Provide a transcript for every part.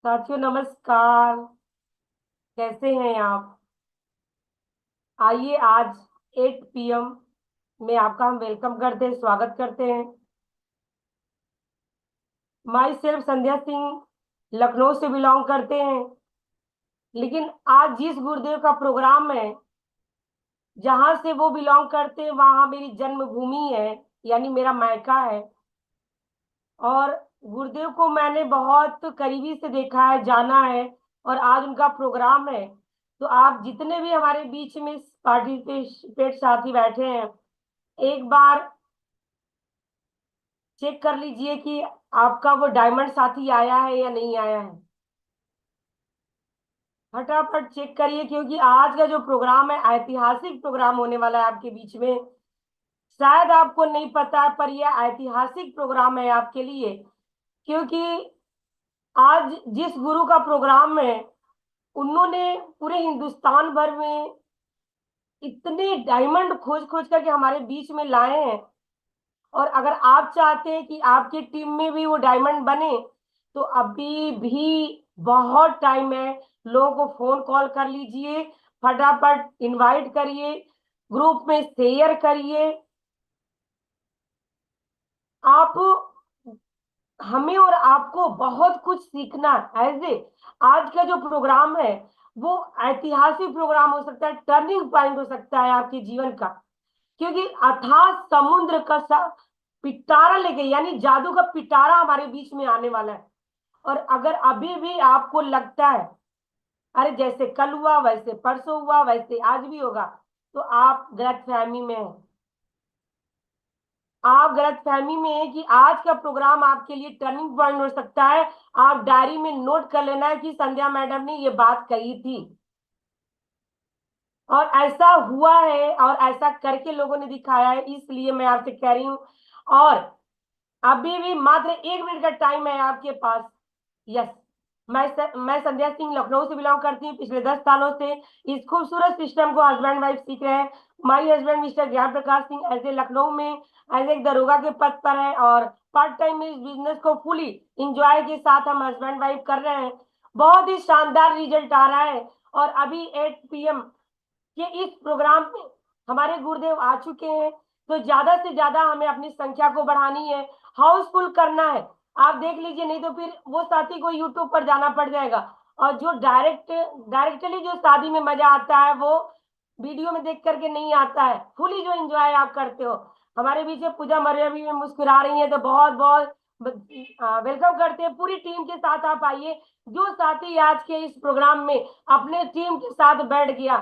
साथियों नमस्कार। कैसे हैं आप? आइए आज 8 PM में आपका हम वेलकम करते हैं, स्वागत करते हैं। माई सेल्फ संध्या सिंह लखनऊ से बिलोंग करते हैं। लेकिन आज जिस गुरुदेव का प्रोग्राम है, जहां से वो बिलोंग करते हैं, वहां मेरी जन्मभूमि है, यानी मेरा मायका है। और गुरुदेव को मैंने बहुत करीबी से देखा है, जाना है। और आज उनका प्रोग्राम है, तो आप जितने भी हमारे बीच में पार्टिसिपेट साथी बैठे हैं, एक बार चेक कर लीजिए कि आपका वो डायमंड साथी आया है या नहीं आया है। फटाफट चेक करिए, क्योंकि आज का जो प्रोग्राम है ऐतिहासिक प्रोग्राम होने वाला है आपके बीच में। शायद आपको नहीं पता है, पर यह ऐतिहासिक प्रोग्राम है आपके लिए। क्योंकि आज जिस गुरु का प्रोग्राम है, उन्होंने पूरे हिंदुस्तान भर में इतने डायमंड खोज खोज करके हमारे बीच में लाए हैं। और अगर आप चाहते हैं कि आपकी टीम में भी वो डायमंड बने, तो अभी भी बहुत टाइम है। लोगों को फोन कॉल कर लीजिए, फटाफट इनवाइट करिए, ग्रुप में शेयर करिए। आप, हमें और आपको बहुत कुछ सीखना है। ऐसे आज का जो प्रोग्राम है, वो ऐतिहासिक प्रोग्राम हो सकता है, टर्निंग पॉइंट हो सकता है आपके जीवन का। क्योंकि अथाह समुद्र का पिटारा लेके, यानी जादू का पिटारा हमारे बीच में आने वाला है। और अगर अभी भी आपको लगता है अरे जैसे कल हुआ वैसे परसों हुआ वैसे आज भी होगा, तो आप गलत फहमी में हैं। आप गलत फहमी में है कि आज का प्रोग्राम आपके लिए टर्निंग पॉइंट हो सकता है। आप डायरी में नोट कर लेना है कि संध्या मैडम ने ये बात कही थी, और ऐसा हुआ है और ऐसा करके लोगों ने दिखाया है, इसलिए मैं आपसे कह रही हूँ। और अभी भी मात्र 1 मिनट का टाइम है आपके पास। यस, मैं संध्या सिंह लखनऊ से बिलोंग करती हूँ। पिछले 10 सालों से इस खूबसूरत सिस्टम को हस्बैंड वाइफ सीख रहे हैं। माई हस्बैंड मिस्टर ज्ञान प्रकाश सिंह ऐसे लखनऊ में एज एक दरोगा के पद पर है, और पार्ट टाइम में इस बिजनेस को फुली इंजॉय के साथ हम हस्बैंड वाइफ कर रहे हैं। बहुत ही शानदार रिजल्ट आ रहा है। और अभी 8 PM कि इस प्रोग्राम में हमारे गुरुदेव आ चुके हैं। तो ज्यादा से ज्यादा हमें अपनी संख्या को बढ़ानी है, हाउसफुल करना है। आप देख लीजिए, नहीं तो फिर वो साथी को यूट्यूब पर जाना पड़ जाएगा। और जो डायरेक्टली जो शादी में मजा आता है, वो वीडियो में देख करके नहीं आता है। फुली जो एंजॉय आप करते हो, हमारे बीच में पूजा मरिया भी मुस्कुरा रही है, तो बहुत बहुत वेलकम करते हैं। पूरी टीम के साथ आप आइए। जो साथी आज के इस प्रोग्राम में अपने टीम के साथ बैठ गया,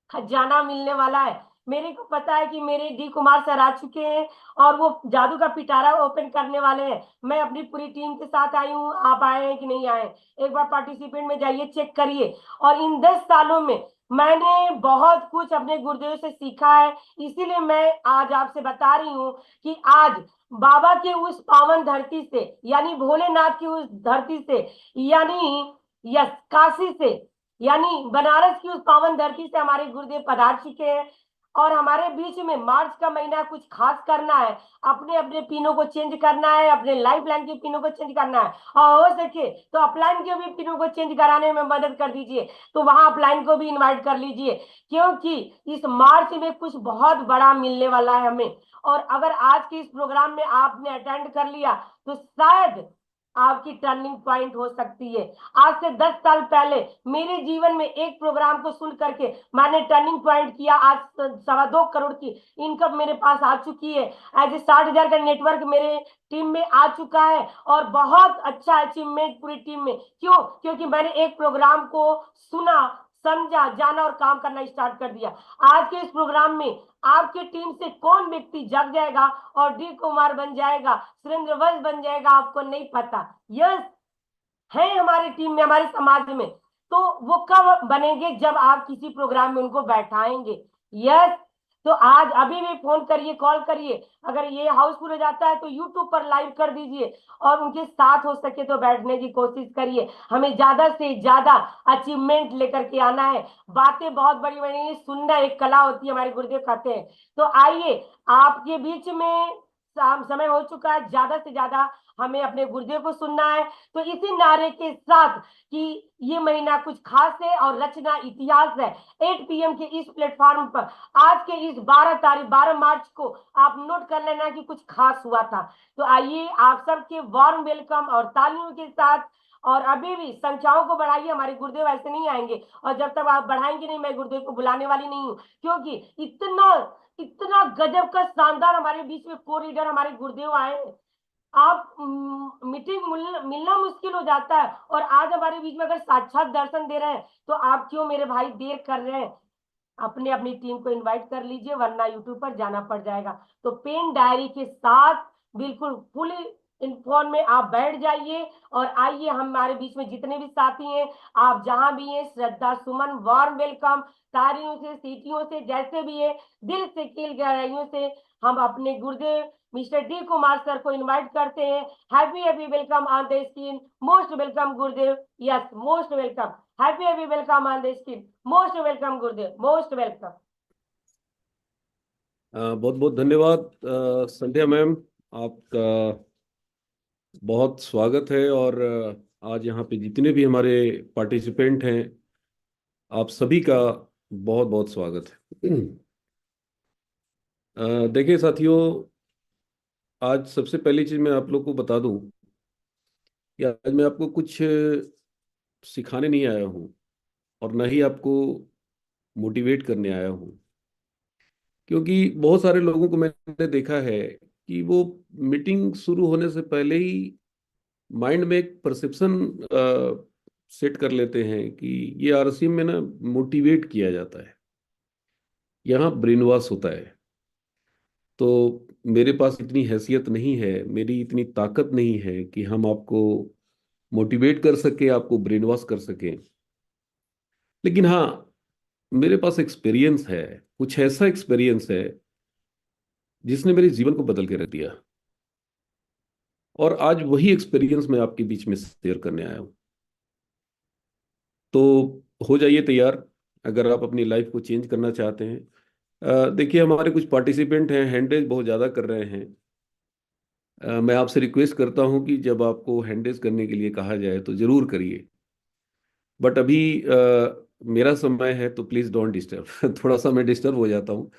खजाना मिलने वाला है। मेरे को पता है कि मेरे डी कुमार सर आ चुके हैं, और वो जादू का पिटारा ओपन करने वाले हैं। मैं अपनी पूरी टीम के साथ आई हूँ। आप आए हैं कि नहीं आए? एक बार पार्टिसिपेंट में जाइए, चेक करिए। और इन 10 सालों में मैंने बहुत कुछ अपने गुरुदेव से सीखा है। इसीलिए मैं आज आपसे बता रही हूँ कि आज बाबा के उस पावन धरती से, यानी भोलेनाथ की उस धरती से, यानी यस काशी से, यानी बनारस की उस पावन धरती से हमारे गुरुदेव पधार चुके हैं। और हमारे बीच में मार्च का महीना कुछ खास करना है। अपने अपने पिनों को चेंज करना है, अपने लाइफ लाइन के पिनों को चेंज करना है। और हो सके तो अपलाइन के भी पिनों को चेंज कराने में मदद कर दीजिए। तो वहां अपलाइन को भी इनवाइट कर लीजिए, क्योंकि इस मार्च में कुछ बहुत बड़ा मिलने वाला है हमें। और अगर आज के इस प्रोग्राम में आपने अटेंड कर लिया, तो शायद आपकी टर्निंग पॉइंट हो सकती है। आज से 10 साल पहले मेरे जीवन में एक प्रोग्राम को सुन करके मैंने टर्निंग पॉइंट किया। आज 2.25 करोड़ की इनकम मेरे पास आ चुकी है। ऐसे 60,000 का नेटवर्क मेरे टीम में आ चुका है, और बहुत अच्छा अचीवमेंट पूरी टीम में। क्यों? क्योंकि मैंने एक प्रोग्राम को सुना, समझा, जाना और काम करना स्टार्ट कर दिया। आज के इस प्रोग्राम में आपकी टीम से कौन व्यक्ति जग जाएगा और डी कुमार बन जाएगा, सुरेंद्र वंश बन जाएगा, आपको नहीं पता। यस, है हमारी टीम में, हमारे समाज में। तो वो कब बनेंगे? जब आप किसी प्रोग्राम में उनको बैठाएंगे। यस, तो आज अभी भी फोन करिए, कॉल करिए। अगर ये हाउसफुल हो जाता है तो यूट्यूब पर लाइव कर दीजिए, और उनके साथ हो सके तो बैठने की कोशिश करिए। हमें ज्यादा से ज्यादा अचीवमेंट लेकर के आना है। बातें बहुत बड़ी बड़ी, सुनना एक कला होती है, हमारे गुरुदेव कहते हैं। तो आइए, आपके बीच में समय हो चुका है, ज्यादा से ज्यादा हमें अपने गुरुदेव को सुनना है। तो इसी नारे के साथ कि ये महीना कुछ खास है और रचना इतिहास है, 8 PM के इस प्लेटफॉर्म पर आज के इस 12 मार्च को आप नोट कर लेना कि कुछ खास हुआ था। तो आइए आप सबके वार्म वेलकम और तालियों के साथ, और अभी भी संख्याओं को बढ़ाइए, हमारे गुरुदेव ऐसे नहीं आएंगे, और जब तक आप बढ़ाएंगे नहीं मैं गुरुदेव को बुलाने वाली नहीं हूँ, क्योंकि इतना इतना गजब का शानदार हमारे बीच में को रीडर हमारे गुरुदेव आए हैं। आप मीटिंग मिलना मुश्किल हो जाता है, और आज हमारे बीच में अगर साक्षात दर्शन दे रहे हैं, तो आप क्यों मेरे भाई देर कर रहे हैं? अपने अपनी टीम को इनवाइट कर लीजिए, वरना यूट्यूब पर जाना पड़ जाएगा। तो पेन डायरी के साथ बिल्कुल फुली इन्फॉर्म में आप बैठ जाइए, और आइए हमारे बीच में जितने भी साथी हैं, आप जहां भी हैं, श्रद्धा सुमन वार्म वेलकम, तारियों से सीटियों से जैसे भी है, दिल से कील गहराइयों से हम अपने गुरुदेव मिस्टर डी कुमार सर को इनवाइट करते हैं। Happy happy welcome on the screen, most welcome गुरुदेव, yes most welcome, happy happy welcome on the screen, most welcome गुरुदेव, मोस्ट वेलकम। बहुत बहुत धन्यवाद संध्या मैम, आपका बहुत स्वागत है। और आज यहाँ पे जितने भी हमारे पार्टिसिपेंट हैं, आप सभी का बहुत बहुत स्वागत है। देखिए साथियों, आज सबसे पहली चीज़ मैं आप लोग को बता दूं कि आज मैं आपको कुछ सिखाने नहीं आया हूँ, और ना ही आपको मोटिवेट करने आया हूँ। क्योंकि बहुत सारे लोगों को मैंने देखा है कि वो मीटिंग शुरू होने से पहले ही माइंड में एक परसेप्शन सेट कर लेते हैं कि ये आरसीएम में ना मोटिवेट किया जाता है, यहाँ ब्रेन वॉश होता है। तो मेरे पास इतनी हैसियत नहीं है, मेरी इतनी ताकत नहीं है कि हम आपको मोटिवेट कर सके, आपको ब्रेन वॉश कर सके। लेकिन हाँ, मेरे पास एक्सपीरियंस है, कुछ ऐसा एक्सपीरियंस है जिसने मेरे जीवन को बदल के रख दिया। और आज वही एक्सपीरियंस मैं आपके बीच में शेयर करने आया हूँ। तो हो जाइए तैयार, अगर आप अपनी लाइफ को चेंज करना चाहते हैं। देखिए, हमारे कुछ पार्टिसिपेंट हैं, हैंड रेज बहुत ज़्यादा कर रहे हैं। मैं आपसे रिक्वेस्ट करता हूं कि जब आपको हैंड रेज करने के लिए कहा जाए तो ज़रूर करिए। बट अभी मेरा समय है, तो प्लीज़ डोंट डिस्टर्ब। थोड़ा सा मैं डिस्टर्ब हो जाता हूँ,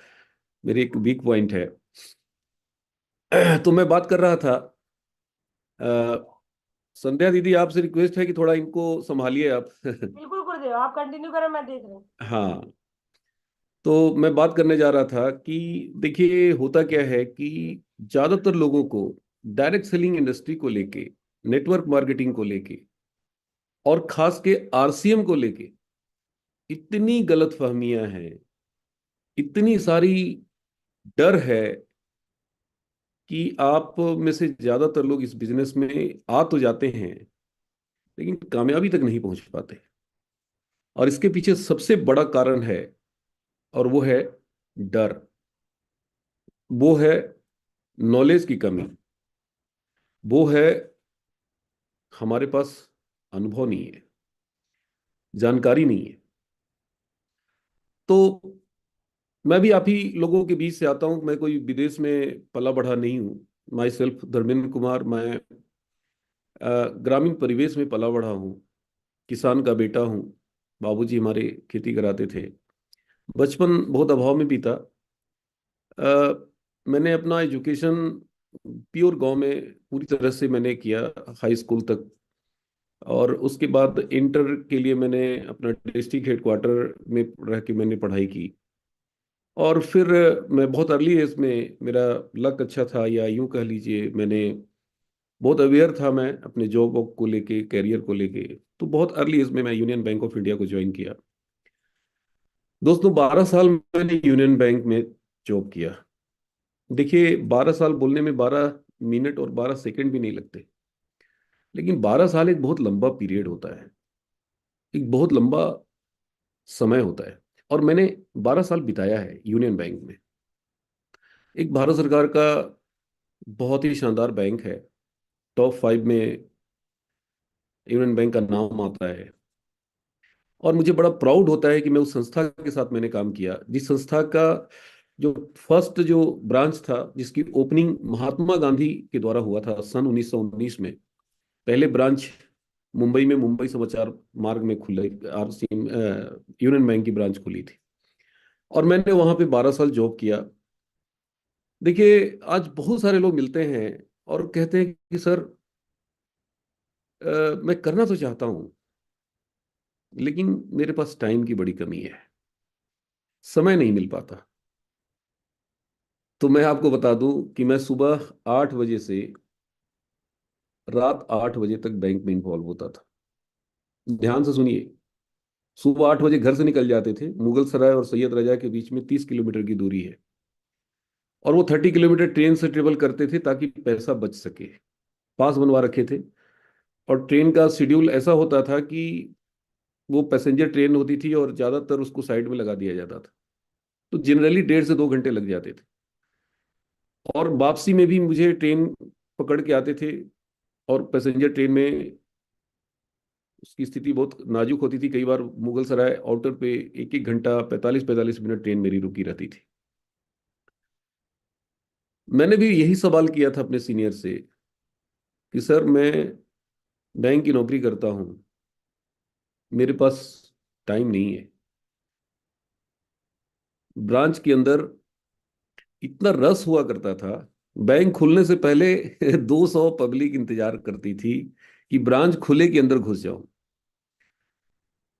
मेरी एक वीक पॉइंट है। तो मैं बात कर रहा था, अ, संध्या दीदी, आपसे रिक्वेस्ट है कि थोड़ा इनको संभालिए आप। बिल्कुल गुरुदेव, आप कंटिन्यू करें, मैं देख रही हूँ। हाँ, तो मैं बात करने जा रहा था कि देखिए होता क्या है कि ज्यादातर लोगों को डायरेक्ट सेलिंग इंडस्ट्री को लेके, नेटवर्क मार्केटिंग को लेके, और खास के आरसीएम को लेके इतनी गलतफहमियां हैं, इतनी सारी डर है कि आप में से ज्यादातर लोग इस बिजनेस में आ तो जाते हैं, लेकिन कामयाबी तक नहीं पहुंच पाते। और इसके पीछे सबसे बड़ा कारण है, और वो है डर, वो है नॉलेज की कमी, वो है हमारे पास अनुभव नहीं है, जानकारी नहीं है। तो मैं भी आप ही लोगों के बीच से आता हूं, मैं कोई विदेश में पला बढ़ा नहीं हूं। माई सेल्फ धर्मेंद्र कुमार, मैं ग्रामीण परिवेश में पला बढ़ा हूँ, किसान का बेटा हूँ। बाबूजी हमारे खेती कराते थे। बचपन बहुत अभाव में बीता। मैंने अपना एजुकेशन प्योर गांव में पूरी तरह से मैंने किया, हाई स्कूल तक। और उसके बाद इंटर के लिए मैंने अपना डिस्ट्रिक्ट हेडक्वार्टर में रह के मैंने पढ़ाई की। और फिर मैं बहुत अर्ली एज में, मेरा लक अच्छा था, या यूं कह लीजिए मैंने बहुत अवेयर था मैं अपने जॉब वॉब को लेके, कैरियर को लेके। तो बहुत अर्ली एज में मैं यूनियन बैंक ऑफ इंडिया को ज्वाइन किया। दोस्तों, 12 साल मैंने यूनियन बैंक में जॉब किया। देखिए, 12 साल बोलने में 12 मिनट और 12 सेकंड भी नहीं लगते, लेकिन 12 साल एक बहुत लंबा पीरियड होता है, एक बहुत लंबा समय होता है। और मैंने 12 साल बिताया है यूनियन बैंक में। एक भारत सरकार का बहुत ही शानदार बैंक है, टॉप 5 में यूनियन बैंक का नाम आता है। और मुझे बड़ा प्राउड होता है कि मैं उस संस्था के साथ मैंने काम किया, जिस संस्था का जो फर्स्ट जो ब्रांच था जिसकी ओपनिंग महात्मा गांधी के द्वारा हुआ था सन 1919 में, पहले ब्रांच मुंबई में मुंबई समाचार मार्ग में खुले, आरसीएम यूनियन बैंक की ब्रांच खुली थी। और मैंने वहां पे 12 साल जॉब किया। देखिए, आज बहुत सारे लोग मिलते हैं और कहते हैं कि सर, मैं करना तो चाहता हूं, लेकिन मेरे पास टाइम की बड़ी कमी है, समय नहीं मिल पाता। तो मैं आपको बता दूं कि मैं सुबह 8 बजे से रात 8 बजे तक बैंक में इन्वॉल्व होता था। ध्यान से सुनिए, सुबह 8 बजे घर से निकल जाते थे, मुगल सराय और सैयद रजा के बीच में 30 किलोमीटर की दूरी है, और वो 30 किलोमीटर ट्रेन से ट्रेवल करते थे ताकि पैसा बच सके। पास बनवा रखे थे। और ट्रेन का शेड्यूल ऐसा होता था कि वो पैसेंजर ट्रेन होती थी और ज्यादातर उसको साइड में लगा दिया जाता था, तो जनरली 1.5 से 2 घंटे लग जाते थे। और वापसी में भी मुझे ट्रेन पकड़ के आते थे, और पैसेंजर ट्रेन में उसकी स्थिति बहुत नाजुक होती थी। कई बार मुगल सराय आउटर पे 1-1 घंटा 45-45 मिनट ट्रेन मेरी रुकी रहती थी। मैंने भी यही सवाल किया था अपने सीनियर से कि सर, मैं बैंक की नौकरी करता हूँ, मेरे पास टाइम नहीं है। ब्रांच के अंदर इतना रस हुआ करता था, बैंक खुलने से पहले 200 पब्लिक इंतजार करती थी कि ब्रांच खुले के अंदर घुस जाऊं।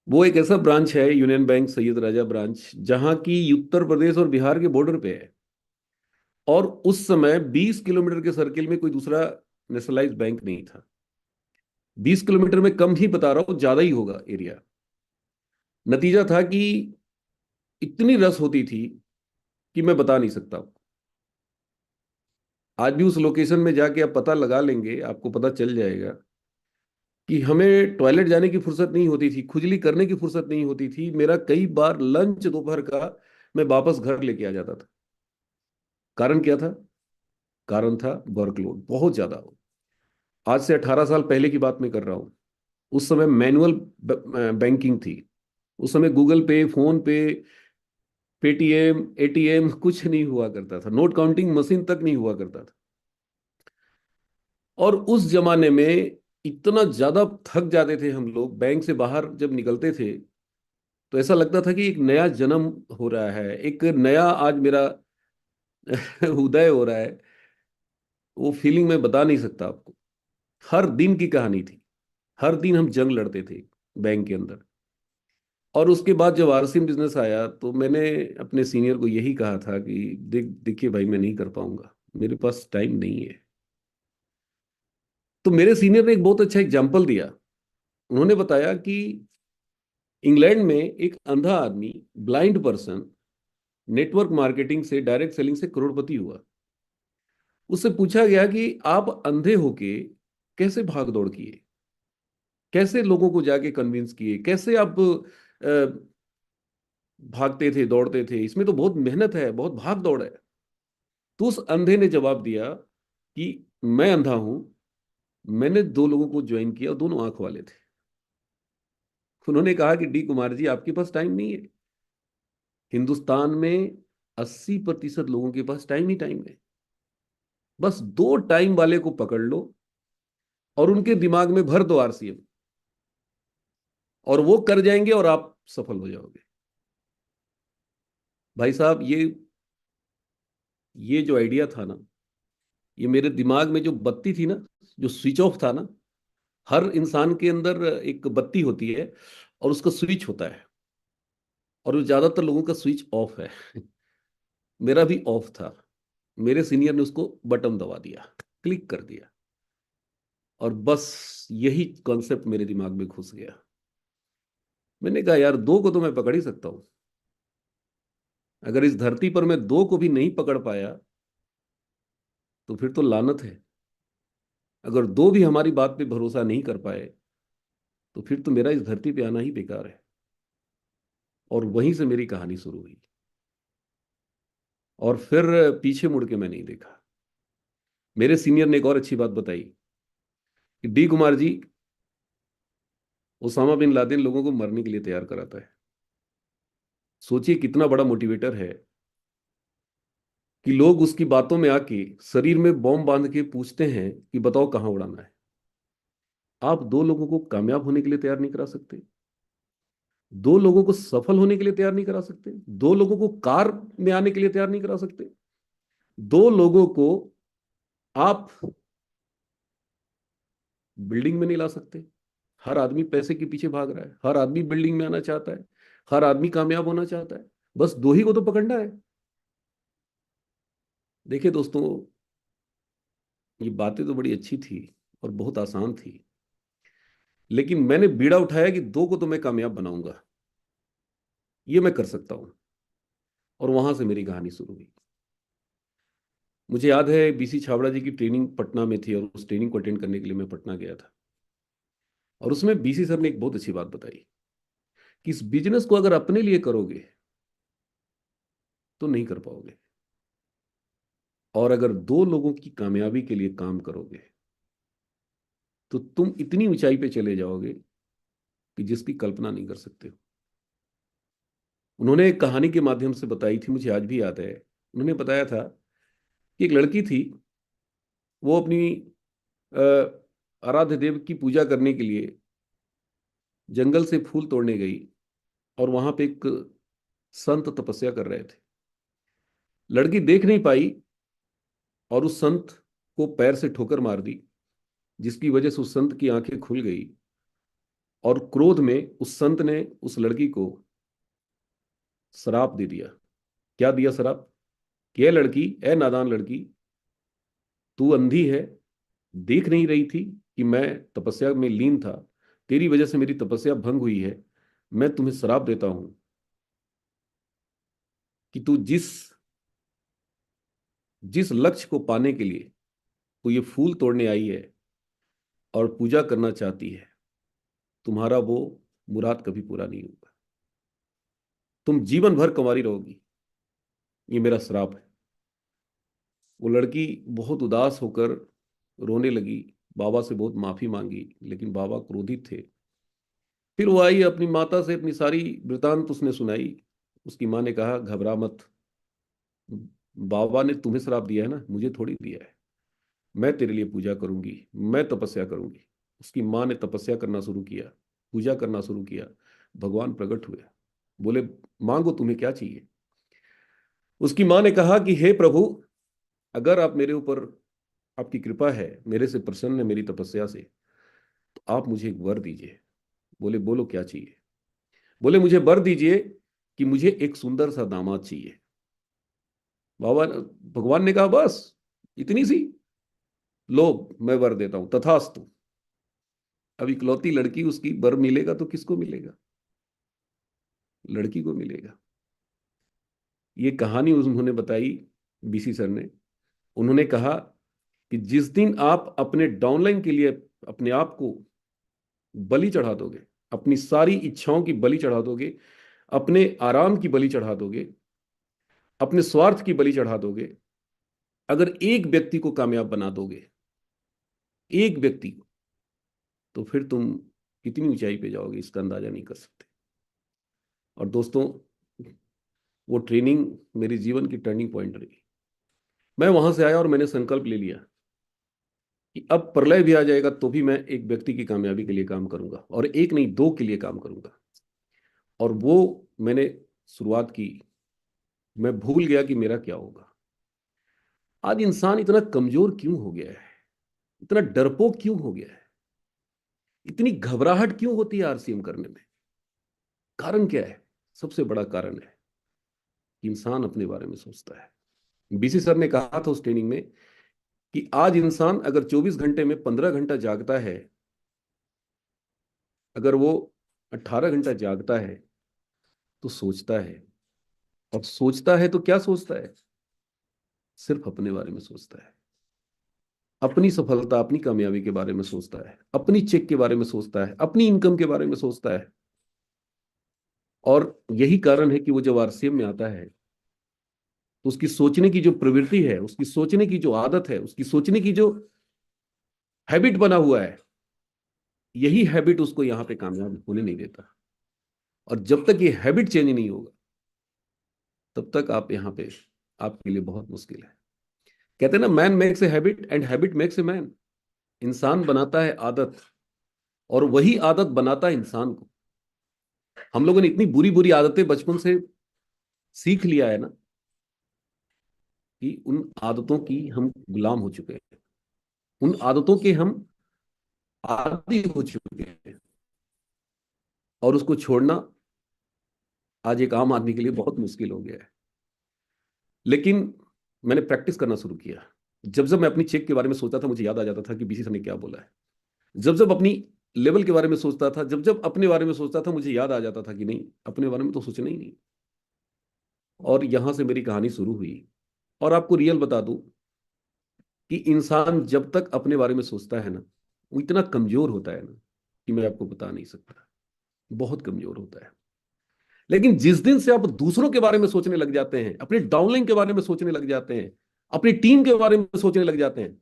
वो एक ऐसा ब्रांच है, यूनियन बैंक सैयद राजा ब्रांच, जहां की उत्तर प्रदेश और बिहार के बॉर्डर पे है। और उस समय 20 किलोमीटर के सर्किल में कोई दूसरा नेशनलाइज्ड बैंक नहीं था। 20 किलोमीटर में कम ही बता रहा हूं, ज्यादा ही होगा एरिया। नतीजा था कि इतनी रस होती थी कि मैं बता नहीं सकता। आज भी उस लोकेशन में जाके आप पता लगा लेंगे, आपको पता चल जाएगा कि हमें टॉयलेट जाने की फुर्सत नहीं होती थी, खुजली करने की फुर्सत नहीं होती थी। मेरा कई बार लंच दोपहर का मैं वापस घर लेके आ जाता था। कारण क्या था? कारण था वर्कलोड बहुत ज्यादा। आज से 18 साल पहले की बात मैं कर रहा हूँ। उस समय मैनुअल बैंकिंग थी। उस समय गूगल पे, फोन पे, पेटीएम, एटीएम कुछ नहीं हुआ करता था। नोट काउंटिंग मशीन तक नहीं हुआ करता था। और उस जमाने में इतना ज्यादा थक जाते थे हम लोग, बैंक से बाहर जब निकलते थे तो ऐसा लगता था कि एक नया जन्म हो रहा है, एक नया आज मेरा उदय हो रहा है। वो फीलिंग मैं बता नहीं सकता आपको। हर दिन की कहानी थी। हर दिन हम जंग लड़ते थे बैंक के अंदर। और उसके बाद जब आरसीएम बिजनेस आया तो मैंने अपने सीनियर को यही कहा था कि देखिए भाई, मैं नहीं कर पाऊंगा, मेरे पास टाइम नहीं है। तो मेरे सीनियर ने एक बहुत अच्छा एग्जाम्पल दिया। उन्होंने बताया कि इंग्लैंड में एक अंधा आदमी, ब्लाइंड पर्सन, नेटवर्क मार्केटिंग से, डायरेक्ट सेलिंग से करोड़पति हुआ। उससे पूछा गया कि आप अंधे होके कैसे भाग दौड़ किए, कैसे लोगों को जाके कन्विंस किए, कैसे आप भागते थे, दौड़ते थे, इसमें तो बहुत मेहनत है, बहुत भाग दौड़ है। तो उस अंधे ने जवाब दिया कि मैं अंधा हूं, मैंने 2 लोगों को ज्वाइन किया और दोनों आंख वाले थे। उन्होंने कहा कि डी कुमार जी, आपके पास टाइम नहीं है। हिंदुस्तान में 80% लोगों के पास टाइम ही टाइम है। बस 2 टाइम वाले को पकड़ लो और उनके दिमाग में भर दो आरसीएम, और वो कर जाएंगे और आप सफल हो जाओगे। भाई साहब, ये जो आइडिया था ना, ये मेरे दिमाग में जो बत्ती थी ना, जो स्विच ऑफ था ना, हर इंसान के अंदर एक बत्ती होती है और उसका स्विच होता है, और वो ज्यादातर लोगों का स्विच ऑफ है। मेरा भी ऑफ था। मेरे सीनियर ने उसको बटन दबा दिया, क्लिक कर दिया, और बस यही कॉन्सेप्ट मेरे दिमाग में घुस गया। मैंने कहा यार, 2 को तो मैं पकड़ ही सकता हूं। अगर इस धरती पर मैं 2 को भी नहीं पकड़ पाया तो फिर तो लानत है। अगर 2 भी हमारी बात पे भरोसा नहीं कर पाए तो फिर तो मेरा इस धरती पे आना ही बेकार है। और वहीं से मेरी कहानी शुरू हुई। और फिर पीछे मुड़ के मैं नहीं देखा। मेरे सीनियर ने एक और अच्छी बात बताई कि D Kumar ji, Osama bin Laden लोगों को मरने के लिए तैयार कराता है। सोचिए कितना बड़ा मोटिवेटर है। कि लोग उसकी बातों में आके शरीर में बॉम्ब बांध के पूछते हैं कि बताओ कहाँ उड़ाना है। आप दो लोगों को कामयाब होने के लिए तैयार नहीं करा सकते, दो लोगों को सफल होने के लिए तैयार नहीं करा सकते, दो लोगों को कार में आने के लिए तैयार नहीं करा सकते, दो लोगों को आप बिल्डिंग में नहीं ला सकते। हर आदमी पैसे के पीछे भाग रहा है, हर आदमी बिल्डिंग में आना चाहता है, हर आदमी कामयाब होना चाहता है, बस दो ही को तो पकड़ना है। देखिए दोस्तों, ये बातें तो बड़ी अच्छी थी और बहुत आसान थी, लेकिन मैंने बीड़ा उठाया कि दो को तो मैं कामयाब बनाऊंगा, ये मैं कर सकता हूं। और वहां से मेरी कहानी शुरू हुई। मुझे याद है बीसी छाबड़ा जी की ट्रेनिंग पटना में थी और उस ट्रेनिंग को अटेंड करने के लिए मैं पटना गया था। और उसमें बीसी सर ने एक बहुत अच्छी बात बताई कि इस बिजनेस को अगर अपने लिए करोगे तो नहीं कर पाओगे, और अगर दो लोगों की कामयाबी के लिए काम करोगे तो तुम इतनी ऊंचाई पे चले जाओगे कि जिसकी कल्पना नहीं कर सकते हो। उन्होंने एक कहानी के माध्यम से बताई थी, मुझे आज भी याद है। उन्होंने बताया था कि एक लड़की थी, वो अपनी आराध्य देव की पूजा करने के लिए जंगल से फूल तोड़ने गई, और वहां पे एक संत तपस्या कर रहे थे। लड़की देख नहीं पाई और उस संत को पैर से ठोकर मार दी, जिसकी वजह से उस संत की आंखें खुल गई। और क्रोध में उस संत ने उस लड़की को श्राप दे दिया। क्या दिया श्राप? कि "ए लड़की, ए नादान लड़की, तू अंधी है, देख नहीं रही थी कि मैं तपस्या में लीन था, तेरी वजह से मेरी तपस्या भंग हुई है। मैं तुम्हें श्राप देता हूं कि तू जिस जिस लक्ष्य को पाने के लिए तू ये फूल तोड़ने आई है और पूजा करना चाहती है, तुम्हारा वो मुराद कभी पूरा नहीं होगा। तुम जीवन भर कुंवारी रहोगी, ये मेरा श्राप है।" वो लड़की बहुत उदास होकर रोने लगी, बाबा से बहुत माफी मांगी, लेकिन बाबा क्रोधित थे। फिर वो आई, अपनी माता से अपनी सारी वृतांत उसने सुनाई। उसकी माँ ने कहा, घबरा मत, बाबा ने तुम्हें श्राप दिया है ना, मुझे थोड़ी दिया है। मैं तेरे लिए पूजा करूंगी, मैं तपस्या करूंगी। उसकी माँ ने तपस्या करना शुरू किया, पूजा करना शुरू किया। भगवान प्रकट हुए, बोले, मांगो, तुम्हें क्या चाहिए? उसकी माँ ने कहा कि हे प्रभु, अगर आप मेरे ऊपर, आपकी कृपा है, मेरे से प्रसन्न है, मेरी तपस्या से, तो आप मुझे एक वर दीजिए। बोले, बोलो क्या चाहिए? बोले, मुझे वर दीजिए कि मुझे एक सुंदर सा दामाद चाहिए। बाबा, भगवान ने कहा, बस इतनी सी? लो, मैं वर देता हूं, तथास्तु। अब इकलौती लड़की, उसकी वर मिलेगा तो किसको मिलेगा? लड़की को मिलेगा। ये कहानी उन्होंने बताई, बीसी सर ने। उन्होंने कहा कि जिस दिन आप अपने डाउनलाइन के लिए अपने आप को बलि चढ़ा दोगे, अपनी सारी इच्छाओं की बलि चढ़ा दोगे, अपने आराम की बलि चढ़ा दोगे, अपने स्वार्थ की बलि चढ़ा दोगे, अगर एक व्यक्ति को कामयाब बना दोगे, एक व्यक्ति को, तो फिर तुम कितनी ऊंचाई पे जाओगे इसका अंदाजा नहीं कर सकते। और दोस्तों, वो ट्रेनिंग मेरी जीवन की टर्निंग पॉइंट रही। मैं वहां से आया और मैंने संकल्प ले लिया कि अब प्रलय भी आ जाएगा तो भी मैं एक व्यक्ति की कामयाबी के लिए काम करूंगा, और एक नहीं, दो के लिए काम करूंगा। और वो मैंने शुरुआत की। मैं भूल गया कि मेरा क्या होगा। आज इंसान इतना कमजोर क्यों हो गया है, इतना डरपोक क्यों हो गया है, इतनी घबराहट क्यों होती है आरसीएम करने में? कारण क्या है? सबसे बड़ा कारण है कि इंसान अपने बारे में सोचता है। बीसी सर ने कहा था उस ट्रेनिंग में कि आज इंसान अगर 24 घंटे में 15 घंटा जागता है, अगर वो 18 घंटा जागता है तो सोचता है। और सोचता है तो क्या सोचता है? सिर्फ अपने बारे में सोचता है, अपनी सफलता, अपनी कामयाबी के बारे में सोचता है, अपनी चेक के बारे में सोचता है, अपनी इनकम के बारे में सोचता है। और यही कारण है कि वो जब आरसीएम में आता है तो उसकी सोचने की जो प्रवृत्ति है, उसकी सोचने की जो आदत है, उसकी सोचने की जो हैबिट बना हुआ है, यही हैबिट उसको यहां पे कामयाब होने नहीं देता। और जब तक ये हैबिट चेंज नहीं होगा, तब तक आप यहाँ पे आपके लिए बहुत मुश्किल है। कहते हैं ना, man makes a habit and habit makes a man. इंसान बनाता है आदत, और वही आदत बनाता है इंसान को। हम लोगों ने इतनी बुरी बुरी आदतें बचपन से सीख लिया है ना, कि उन आदतों की हम गुलाम हो चुके हैं, उन आदतों के हम आदी हो चुके हैं, और उसको छोड़ना आज एक आम आदमी के लिए बहुत मुश्किल हो गया है। लेकिन मैंने प्रैक्टिस करना शुरू किया। जब जब मैं अपनी चेक के बारे में सोचता था, मुझे याद आ जाता था कि बीसी सर ने क्या बोला है। जब जब अपनी लेवल के बारे में सोचता था, जब जब अपने बारे में सोचता था, मुझे याद आ जाता था कि नहीं, अपने बारे में तो सोचना ही नहीं। और यहां से मेरी कहानी शुरू हुई। और आपको रियल बता दूं कि इंसान जब तक अपने बारे में सोचता है ना, वो इतना कमजोर होता है ना, कि मैं आपको बता नहीं सकता। बहुत कमजोर होता है। लेकिन जिस दिन से आप दूसरों के बारे में सोचने लग जाते हैं, अपने डाउनलाइन के बारे में सोचने लग जाते हैं, अपनी टीम के बारे में सोचने लग जाते हैं,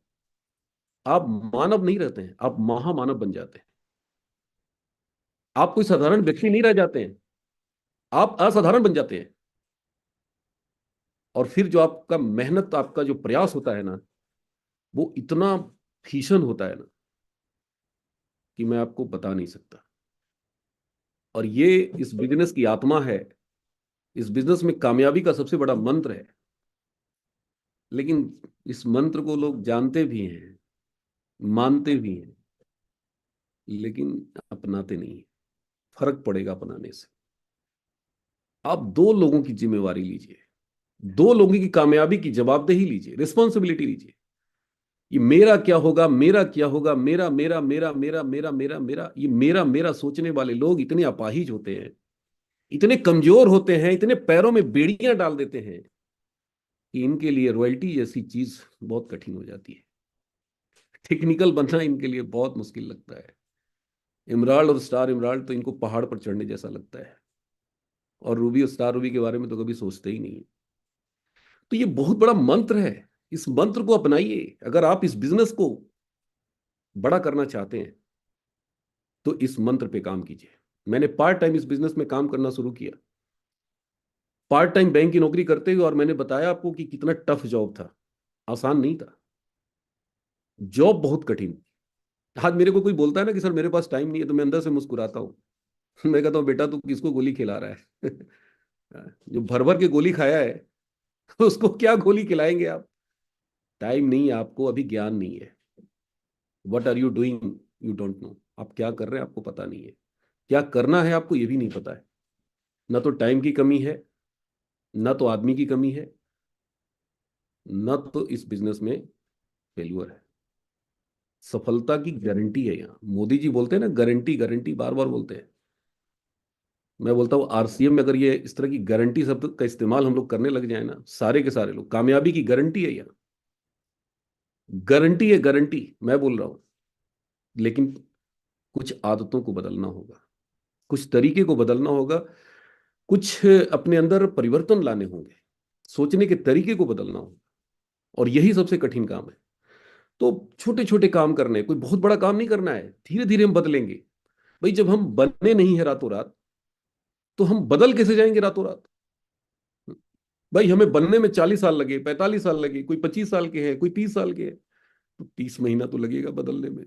आप मानव नहीं रहते हैं, आप महामानव बन जाते हैं। आप कोई साधारण व्यक्ति नहीं रह जाते हैं, आप असाधारण बन जाते हैं। और फिर जो आपका मेहनत, आपका जो प्रयास होता है ना, वो इतना भीषण होता है ना, कि मैं आपको बता नहीं सकता। और ये इस बिजनेस की आत्मा है। इस बिजनेस में कामयाबी का सबसे बड़ा मंत्र है। लेकिन इस मंत्र को लोग जानते भी हैं, मानते भी हैं, लेकिन अपनाते नहीं हैं। फर्क पड़ेगा अपनाने से। आप दो लोगों की जिम्मेवारी लीजिए, दो लोगों की कामयाबी की जवाबदेही लीजिए, रिस्पॉन्सिबिलिटी लीजिए। ये मेरा क्या होगा, मेरा क्या होगा, मेरा मेरा मेरा मेरा मेरा मेरा मेरा, ये मेरा मेरा सोचने वाले लोग इतने अपाहिज होते हैं, इतने कमजोर होते हैं, इतने पैरों में बेड़ियां डाल देते हैं, कि इनके लिए रॉयल्टी जैसी चीज बहुत कठिन हो जाती है। टेक्निकल बनना इनके लिए बहुत मुश्किल लगता है। इमराल्ड और स्टार इमराल्ड तो इनको पहाड़ पर चढ़ने जैसा लगता है। और रूबी और स्टार रूबी के बारे में तो कभी सोचते ही नहीं है। तो ये बहुत बड़ा मंत्र है। इस मंत्र को अपनाइए। अगर आप इस बिजनेस को बड़ा करना चाहते हैं, तो इस मंत्र पे काम कीजिए। मैंने पार्ट टाइम इस बिजनेस में काम करना शुरू किया, पार्ट टाइम बैंक की नौकरी करते हुए। और मैंने बताया आपको कि कितना टफ जॉब था, आसान नहीं था। जॉब बहुत कठिन। आज मेरे को कोई बोलता है ना कि सर मेरे पास टाइम नहीं है, तो मैं अंदर से मुस्कुराता हूँ। मैं कहता हूँ, बेटा तू किसको गोली खिला रहा है? जो भर भर के गोली खाया है, उसको क्या गोली खिलाएंगे आप? टाइम नहीं है आपको, अभी ज्ञान नहीं है। What are you doing, you don't know. आप क्या कर रहे हैं आपको पता नहीं है। क्या करना है आपको ये भी नहीं पता है। ना तो टाइम की कमी है, ना तो आदमी की कमी है, ना तो इस बिजनेस में फेल्यूर है। सफलता की गारंटी है यहाँ। मोदी जी बोलते हैं ना, गारंटी गारंटी बार बार बोलते हैं। मैं बोलता हूँ, आरसीएम में अगर ये इस तरह की गारंटी शब्द का इस्तेमाल हम लोग करने लग जाए ना, सारे के सारे लोग, कामयाबी की गारंटी है यहाँ। गारंटी है, गारंटी मैं बोल रहा हूँ। लेकिन कुछ आदतों को बदलना होगा, कुछ तरीके को बदलना होगा, कुछ अपने अंदर परिवर्तन लाने होंगे, सोचने के तरीके को बदलना होगा। और यही सबसे कठिन काम है। तो छोटे छोटे काम करने, कोई बहुत बड़ा काम नहीं करना है, धीरे धीरे हम बदलेंगे। भाई जब हम बनने नहीं है रातों रात, तो हम बदल कैसे जाएंगे रातों रात? भाई हमें बनने में 40 साल लगे, 45 साल लगे, कोई 25 साल के हैं, कोई 30 साल के हैं, तो 30 महीना तो लगेगा बदलने में।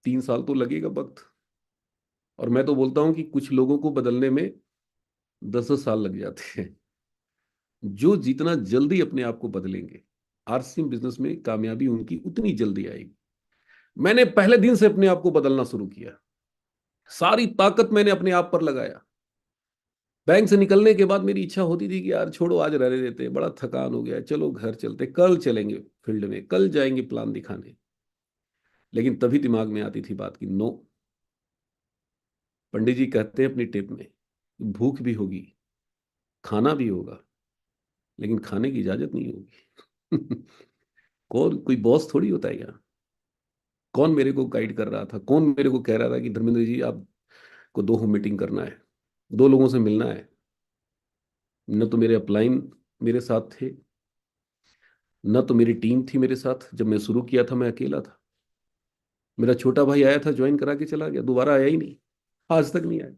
3 साल तो लगेगा वक्त। और मैं तो बोलता हूं कि कुछ लोगों को बदलने में 10 10 साल लग जाते हैं। जो जितना जल्दी अपने आप को बदलेंगे, आरसीएम बिजनेस में कामयाबी उनकी उतनी जल्दी आएगी। मैंने पहले दिन से अपने आप को बदलना शुरू किया। सारी ताकत मैंने अपने आप पर लगाया। बैंक से निकलने के बाद मेरी इच्छा होती थी कि यार छोड़ो, आज रहने देते, बड़ा थकान हो गया, चलो घर चलते, कल चलेंगे फील्ड में, कल जाएंगे प्लान दिखाने। लेकिन तभी दिमाग में आती थी बात की, नो। पंडित जी कहते हैं अपनी टिप में, भूख भी होगी, खाना भी होगा, लेकिन खाने की इजाजत नहीं होगी। कौन, कोई बॉस थोड़ी होता है यहाँ। कौन मेरे को गाइड कर रहा था, कौन मेरे को कह रहा था कि धर्मेंद्र जी आपको दो मीटिंग करना है, दो लोगों से मिलना है? न तो मेरे अपलाइन मेरे साथ थे, न तो मेरी टीम थी मेरे साथ। जब मैं शुरू किया था मैं अकेला था। मेरा छोटा भाई आया था, ज्वाइन करा के चला गया, दोबारा आया ही नहीं, आज तक नहीं आया।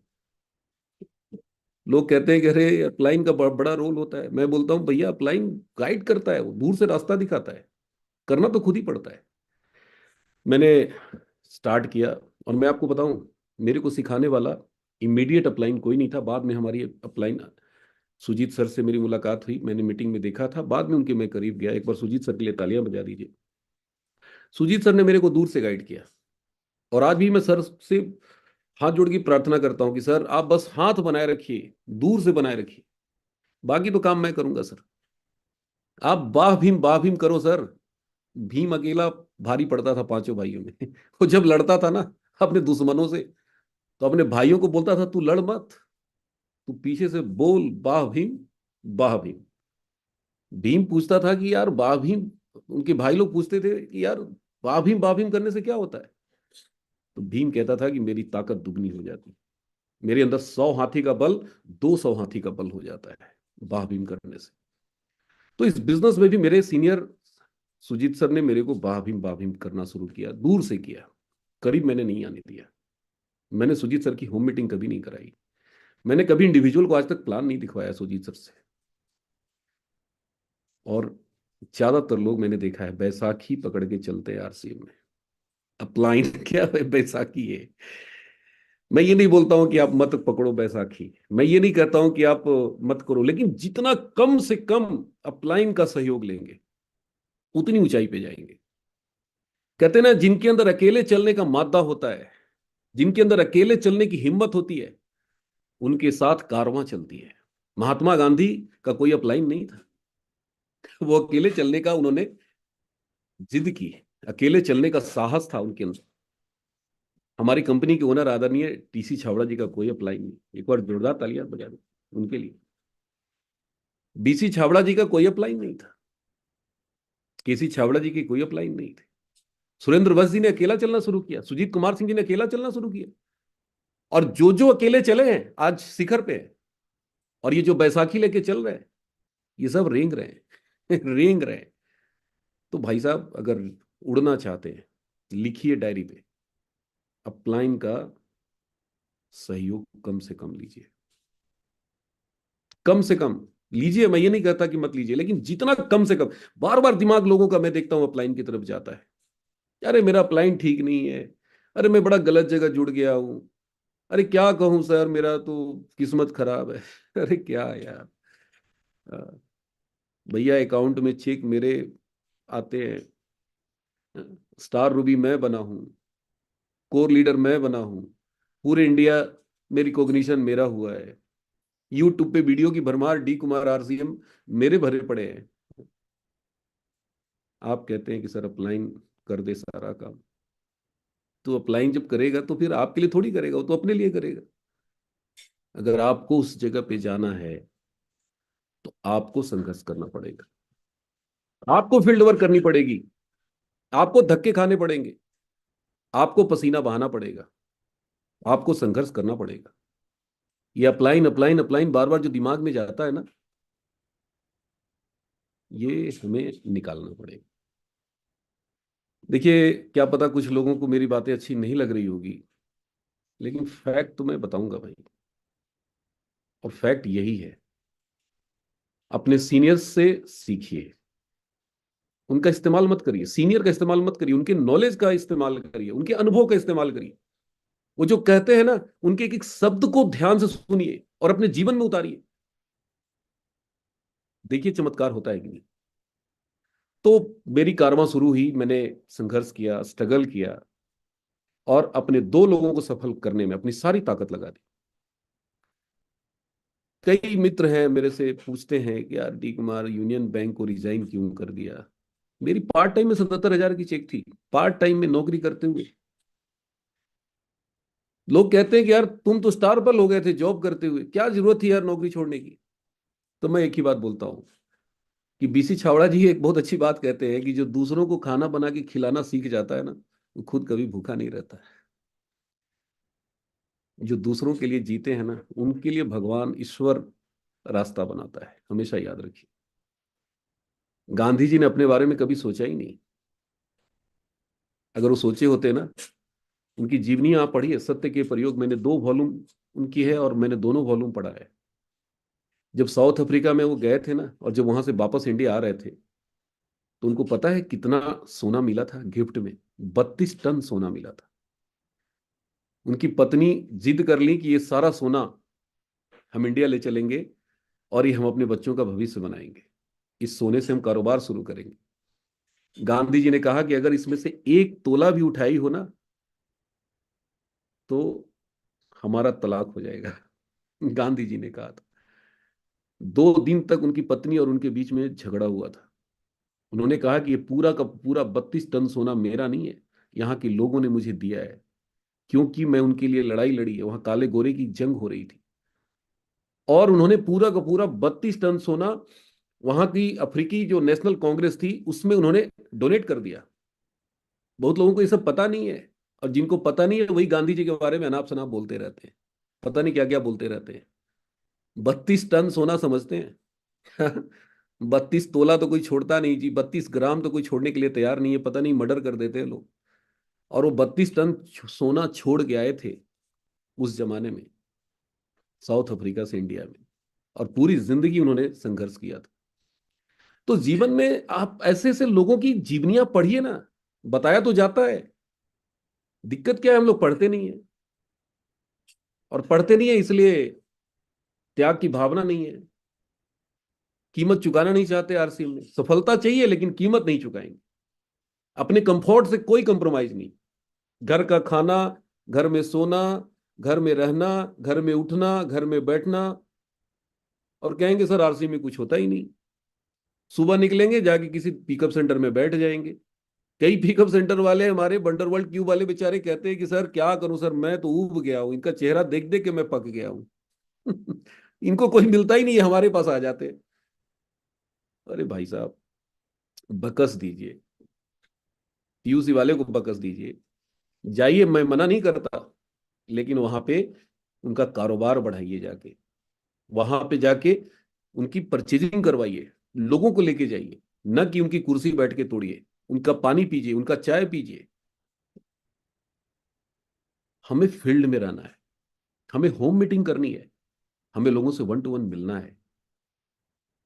लोग कहते हैं कि अरे अपलाइन का बड़ा रोल होता है। मैं बोलता हूँ भैया अपलाइन गाइड करता है, वो दूर से रास्ता दिखाता है, करना तो खुद ही पड़ता है। मैंने स्टार्ट किया, और मैं आपको बताऊं, मेरे को सिखाने वाला इमीडिएट अपलाइन कोई नहीं था। बाद में हमारी अपलाइन सुजीत सर से मेरी मुलाकात हुई, मैंने मीटिंग में देखा था, बाद में उनके मैं करीब गया। एक बार सुजीत सर के लिए तालियां बजा दीजिए। सुजीत सर ने मेरे को दूर से गाइड किया, और आज भी मैं सर से हाथ जोड़ के प्रार्थना करता हूं कि सर आप बस हाथ बनाए रखिए, दूर से बनाए रखिए, बाकी तो काम मैं करूंगा सर। आप बाह भीम करो सर। भीम अकेला भारी पड़ता था पांचों भाइयों में। वो जब लड़ता था ना अपने दुश्मनों से, तो अपने भाइयों को बोलता था तू लड़ मत, तू पीछे से बोल बाह भीम, बाह भीम। भीम पूछता था कि यार बाह भीम, उनके भाई लोग पूछते थे कि यार बाह भीम करने से क्या होता है। तो भीम कहता था कि मेरी ताकत दुगनी हो जाती है, मेरे अंदर 100 हाथी का बल 200 हाथी का बल हो जाता है बाह भीम करने से। तो इस बिजनेस में भी मेरे सीनियर सुजीत सर ने मेरे को बाह भीम करना शुरू किया, दूर से किया, करीब मैंने नहीं आने दिया। मैंने सुजीत सर की होम मीटिंग कभी नहीं कराई। मैंने कभी इंडिविजुअल को आज तक प्लान नहीं दिखवाया सुजीत सर से। और ज्यादातर लोग मैंने देखा है बैसाखी पकड़ के चलते हैं आरसीएम में। अपलाइन क्या है, बैसाखी है। मैं ये नहीं बोलता हूं कि आप मत पकड़ो बैसाखी, मैं ये नहीं कहता हूं कि आप मत करो, लेकिन जितना कम से कम अपलाइन का सहयोग लेंगे उतनी ऊंचाई पे जाएंगे। कहते हैं ना, जिनके अंदर अकेले चलने का मादा होता है, जिनके अंदर अकेले चलने की हिम्मत होती है, उनके साथ कारवां चलती है। महात्मा गांधी का कोई अपलाइन नहीं था, वो अकेले चलने का उन्होंने जिद की, अकेले चलने का साहस था उनके अंदर। हमारी कंपनी के ओनर आदरणीय टीसी छावड़ा जी का कोई अप्लाई नहीं। एक बार जोरदार तालियां बजा दो उनके लिए। बीसी छावड़ा जी का कोई अप्लाई नहीं था, केसी छावड़ा जी की कोई अप्लाई नहीं थे। सुरेंद्र वत्स जी ने अकेला चलना शुरू किया, सुजीत कुमार सिंह जी ने अकेला चलना शुरू किया। और जो जो अकेले चले हैं आज शिखर पे हैं, और ये जो बैसाखी लेके चल रहे हैं, ये सब रेंग रहे हैं। रेंग रहे हैं। तो भाई साहब अगर उड़ना चाहते हैं, लिखिए डायरी पे, अपलाइन का सहयोग कम से कम लीजिए, कम से कम लीजिए। मैं ये नहीं कहता कि मत लीजिए, लेकिन जितना कम से कम। बार बार दिमाग लोगों का मैं देखता हूं अपलाइन की तरफ जाता है, अरे मेरा अपलाइन ठीक नहीं है, अरे मैं बड़ा गलत जगह जुड़ गया हूं, अरे क्या कहूं सर मेरा तो किस्मत खराब है। अरे क्या यार, हाँ, भैया अकाउंट में चेक मेरे आते हैं, स्टार रूबी मैं बना हूं, कोर लीडर मैं बना हूं, पूरे इंडिया में रिकॉग्निशन मेरा हुआ है, यूट्यूब पे वीडियो की भरमार, डी कुमार आरसीएम मेरे भरे पड़े हैं। आप कहते हैं कि सर अपलाइन कर दे सारा काम। तो अपलाइन जब करेगा तो फिर आपके लिए थोड़ी करेगा, वो तो अपने लिए करेगा। अगर आपको उस जगह पे जाना है तो आपको संघर्ष करना पड़ेगा, आपको फील्ड वर्क करनी पड़ेगी, आपको धक्के खाने पड़ेंगे, आपको पसीना बहाना पड़ेगा, आपको संघर्ष करना पड़ेगा। ये अपलाइन अपलाइन अपलाइन बार बार जो दिमाग में जाता है ना, ये हमें निकालना पड़ेगा। देखिए क्या पता कुछ लोगों को मेरी बातें अच्छी नहीं लग रही होगी, लेकिन फैक्ट तो मैं बताऊंगा भाई। और फैक्ट यही है, अपने सीनियर्स से सीखिए, उनका इस्तेमाल मत करिए, सीनियर का इस्तेमाल मत करिए, उनके नॉलेज का इस्तेमाल करिए, उनके अनुभव का इस्तेमाल करिए। वो जो कहते हैं ना, उनके एक एक शब्द को ध्यान से सुनिए और अपने जीवन में उतारिए। देखिए चमत्कार होता है कि नहीं। तो मेरी कारवां शुरू हुई, मैंने संघर्ष किया, स्ट्रगल किया, और अपने 2 लोगों को सफल करने में अपनी सारी ताकत लगा दी। कई मित्र हैं मेरे से पूछते हैं कि यार डी कुमार यूनियन बैंक को रिजाइन क्यों कर दिया। मेरी पार्ट टाइम में 77,000 की चेक थी, पार्ट टाइम में नौकरी करते हुए। लोग कहते हैं कि यार तुम तो स्टार पर हो गए थे जॉब करते हुए, क्या जरूरत थी यार नौकरी छोड़ने की। तो मैं एक ही बात बोलता हूँ कि बीसी छावड़ा जी एक बहुत अच्छी बात कहते हैं कि जो दूसरों को खाना बना के खिलाना सीख जाता है ना, वो खुद कभी भूखा नहीं रहता है। जो दूसरों के लिए जीते हैं ना, उनके लिए भगवान ईश्वर रास्ता बनाता है, हमेशा याद रखिए। गांधी जी ने अपने बारे में कभी सोचा ही नहीं। अगर वो सोचे होते ना, उनकी जीवनी आप पढ़िए, सत्य के प्रयोग, मैंने 2 वॉल्यूम उनकी है और मैंने दोनों वॉल्यूम पढ़ा है। जब साउथ अफ्रीका में वो गए थे ना, और जब वहां से वापस इंडिया आ रहे थे, तो उनको पता है कितना सोना मिला था गिफ्ट में? 32 टन सोना मिला था। उनकी पत्नी जिद कर ली कि ये सारा सोना हम इंडिया ले चलेंगे, और ये हम अपने बच्चों का भविष्य बनाएंगे, इस सोने से हम कारोबार शुरू करेंगे। गांधी जी ने कहा कि अगर इसमें से 1 तोला भी उठाई हो ना, तो हमारा तलाक हो जाएगा। गांधी जी ने कहा था। 2 दिन तक उनकी पत्नी और उनके बीच में झगड़ा हुआ था। उन्होंने कहा कि ये पूरा का पूरा 32 टन सोना मेरा नहीं है, यहाँ के लोगों ने मुझे दिया है, क्योंकि मैं उनके लिए लड़ाई लड़ी है। वहां काले गोरे की जंग हो रही थी, और उन्होंने पूरा का पूरा 32 टन सोना वहां की अफ्रीकी जो नेशनल कांग्रेस थी उसमें उन्होंने डोनेट कर दिया। बहुत लोगों को ये सब पता नहीं है, और जिनको पता नहीं है वही गांधी जी के बारे में अनाप शनाप बोलते रहते हैं, पता नहीं क्या क्या बोलते रहते हैं। 32 टन सोना समझते हैं? 32 तोला तो कोई छोड़ता नहीं जी, 32 ग्राम तो कोई छोड़ने के लिए तैयार नहीं है, पता नहीं मर्डर कर देते हैं लोग। और वो 32 टन सोना छोड़ के आए थे उस जमाने में, साउथ अफ्रीका से इंडिया में, और पूरी जिंदगी उन्होंने संघर्ष किया था। तो जीवन में आप ऐसे ऐसे लोगों की जीवनियां पढ़िए ना, बताया तो जाता है। दिक्कत क्या है, हम लोग पढ़ते नहीं है, और पढ़ते नहीं है इसलिए त्याग की भावना नहीं है, कीमत चुकाना नहीं चाहते। आरसीएम में सफलता चाहिए लेकिन कीमत नहीं चुकाएंगे। अपने कंफर्ट से कोई कंप्रोमाइज नहीं। घर का खाना, घर में सोना, घर में रहना, घर में उठना, घर में बैठना, और कहेंगे सर आरसीएम में कुछ होता ही नहीं। सुबह निकलेंगे, जाके किसी पिकअप सेंटर में बैठ जाएंगे। कई पिकअप सेंटर वाले हमारे बंडरवर्ल्ड क्यूब वाले बेचारे कहते हैं कि सर क्या करूं सर, मैं तो ऊब गया हूं, इनका चेहरा देख देख के मैं पक गया हूं। इनको कोई मिलता ही नहीं है, हमारे पास आ जाते हैं। अरे भाई साहब, बकस दीजिए, पीयूसी वाले को बकस दीजिए। जाइए, मैं मना नहीं करता, लेकिन वहां पे उनका कारोबार बढ़ाइए, जाके वहां पे जाके उनकी परचेजिंग करवाइए, लोगों को लेके जाइए, न कि उनकी कुर्सी बैठ के तोड़िए। उनका पानी पीजिए, उनका चाय पीजिए। हमें फील्ड में रहना है, हमें होम मीटिंग करनी है, हमें लोगों से 1 to 1 मिलना है।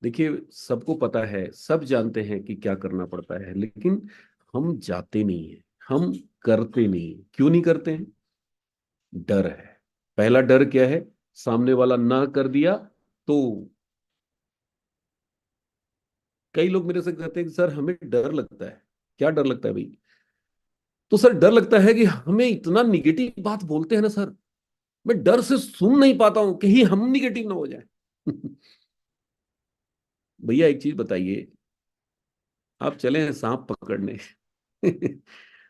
देखिए, सबको पता है, सब जानते हैं कि क्या करना पड़ता है, लेकिन हम जाते नहीं है, हम करते नहीं है। क्यों नहीं करते हैं? डर है। पहला डर क्या है? सामने वाला ना कर दिया तो। कई लोग मेरे से कहते हैं कि सर हमें डर लगता है। क्या डर लगता है भाई? तो सर डर लगता है कि हमें इतना निगेटिव बात बोलते हैं ना सर, मैं डर से सुन नहीं पाता हूं, कहीं हम निगेटिव ना हो जाए। भैया एक चीज बताइए, आप चले हैं सांप पकड़ने।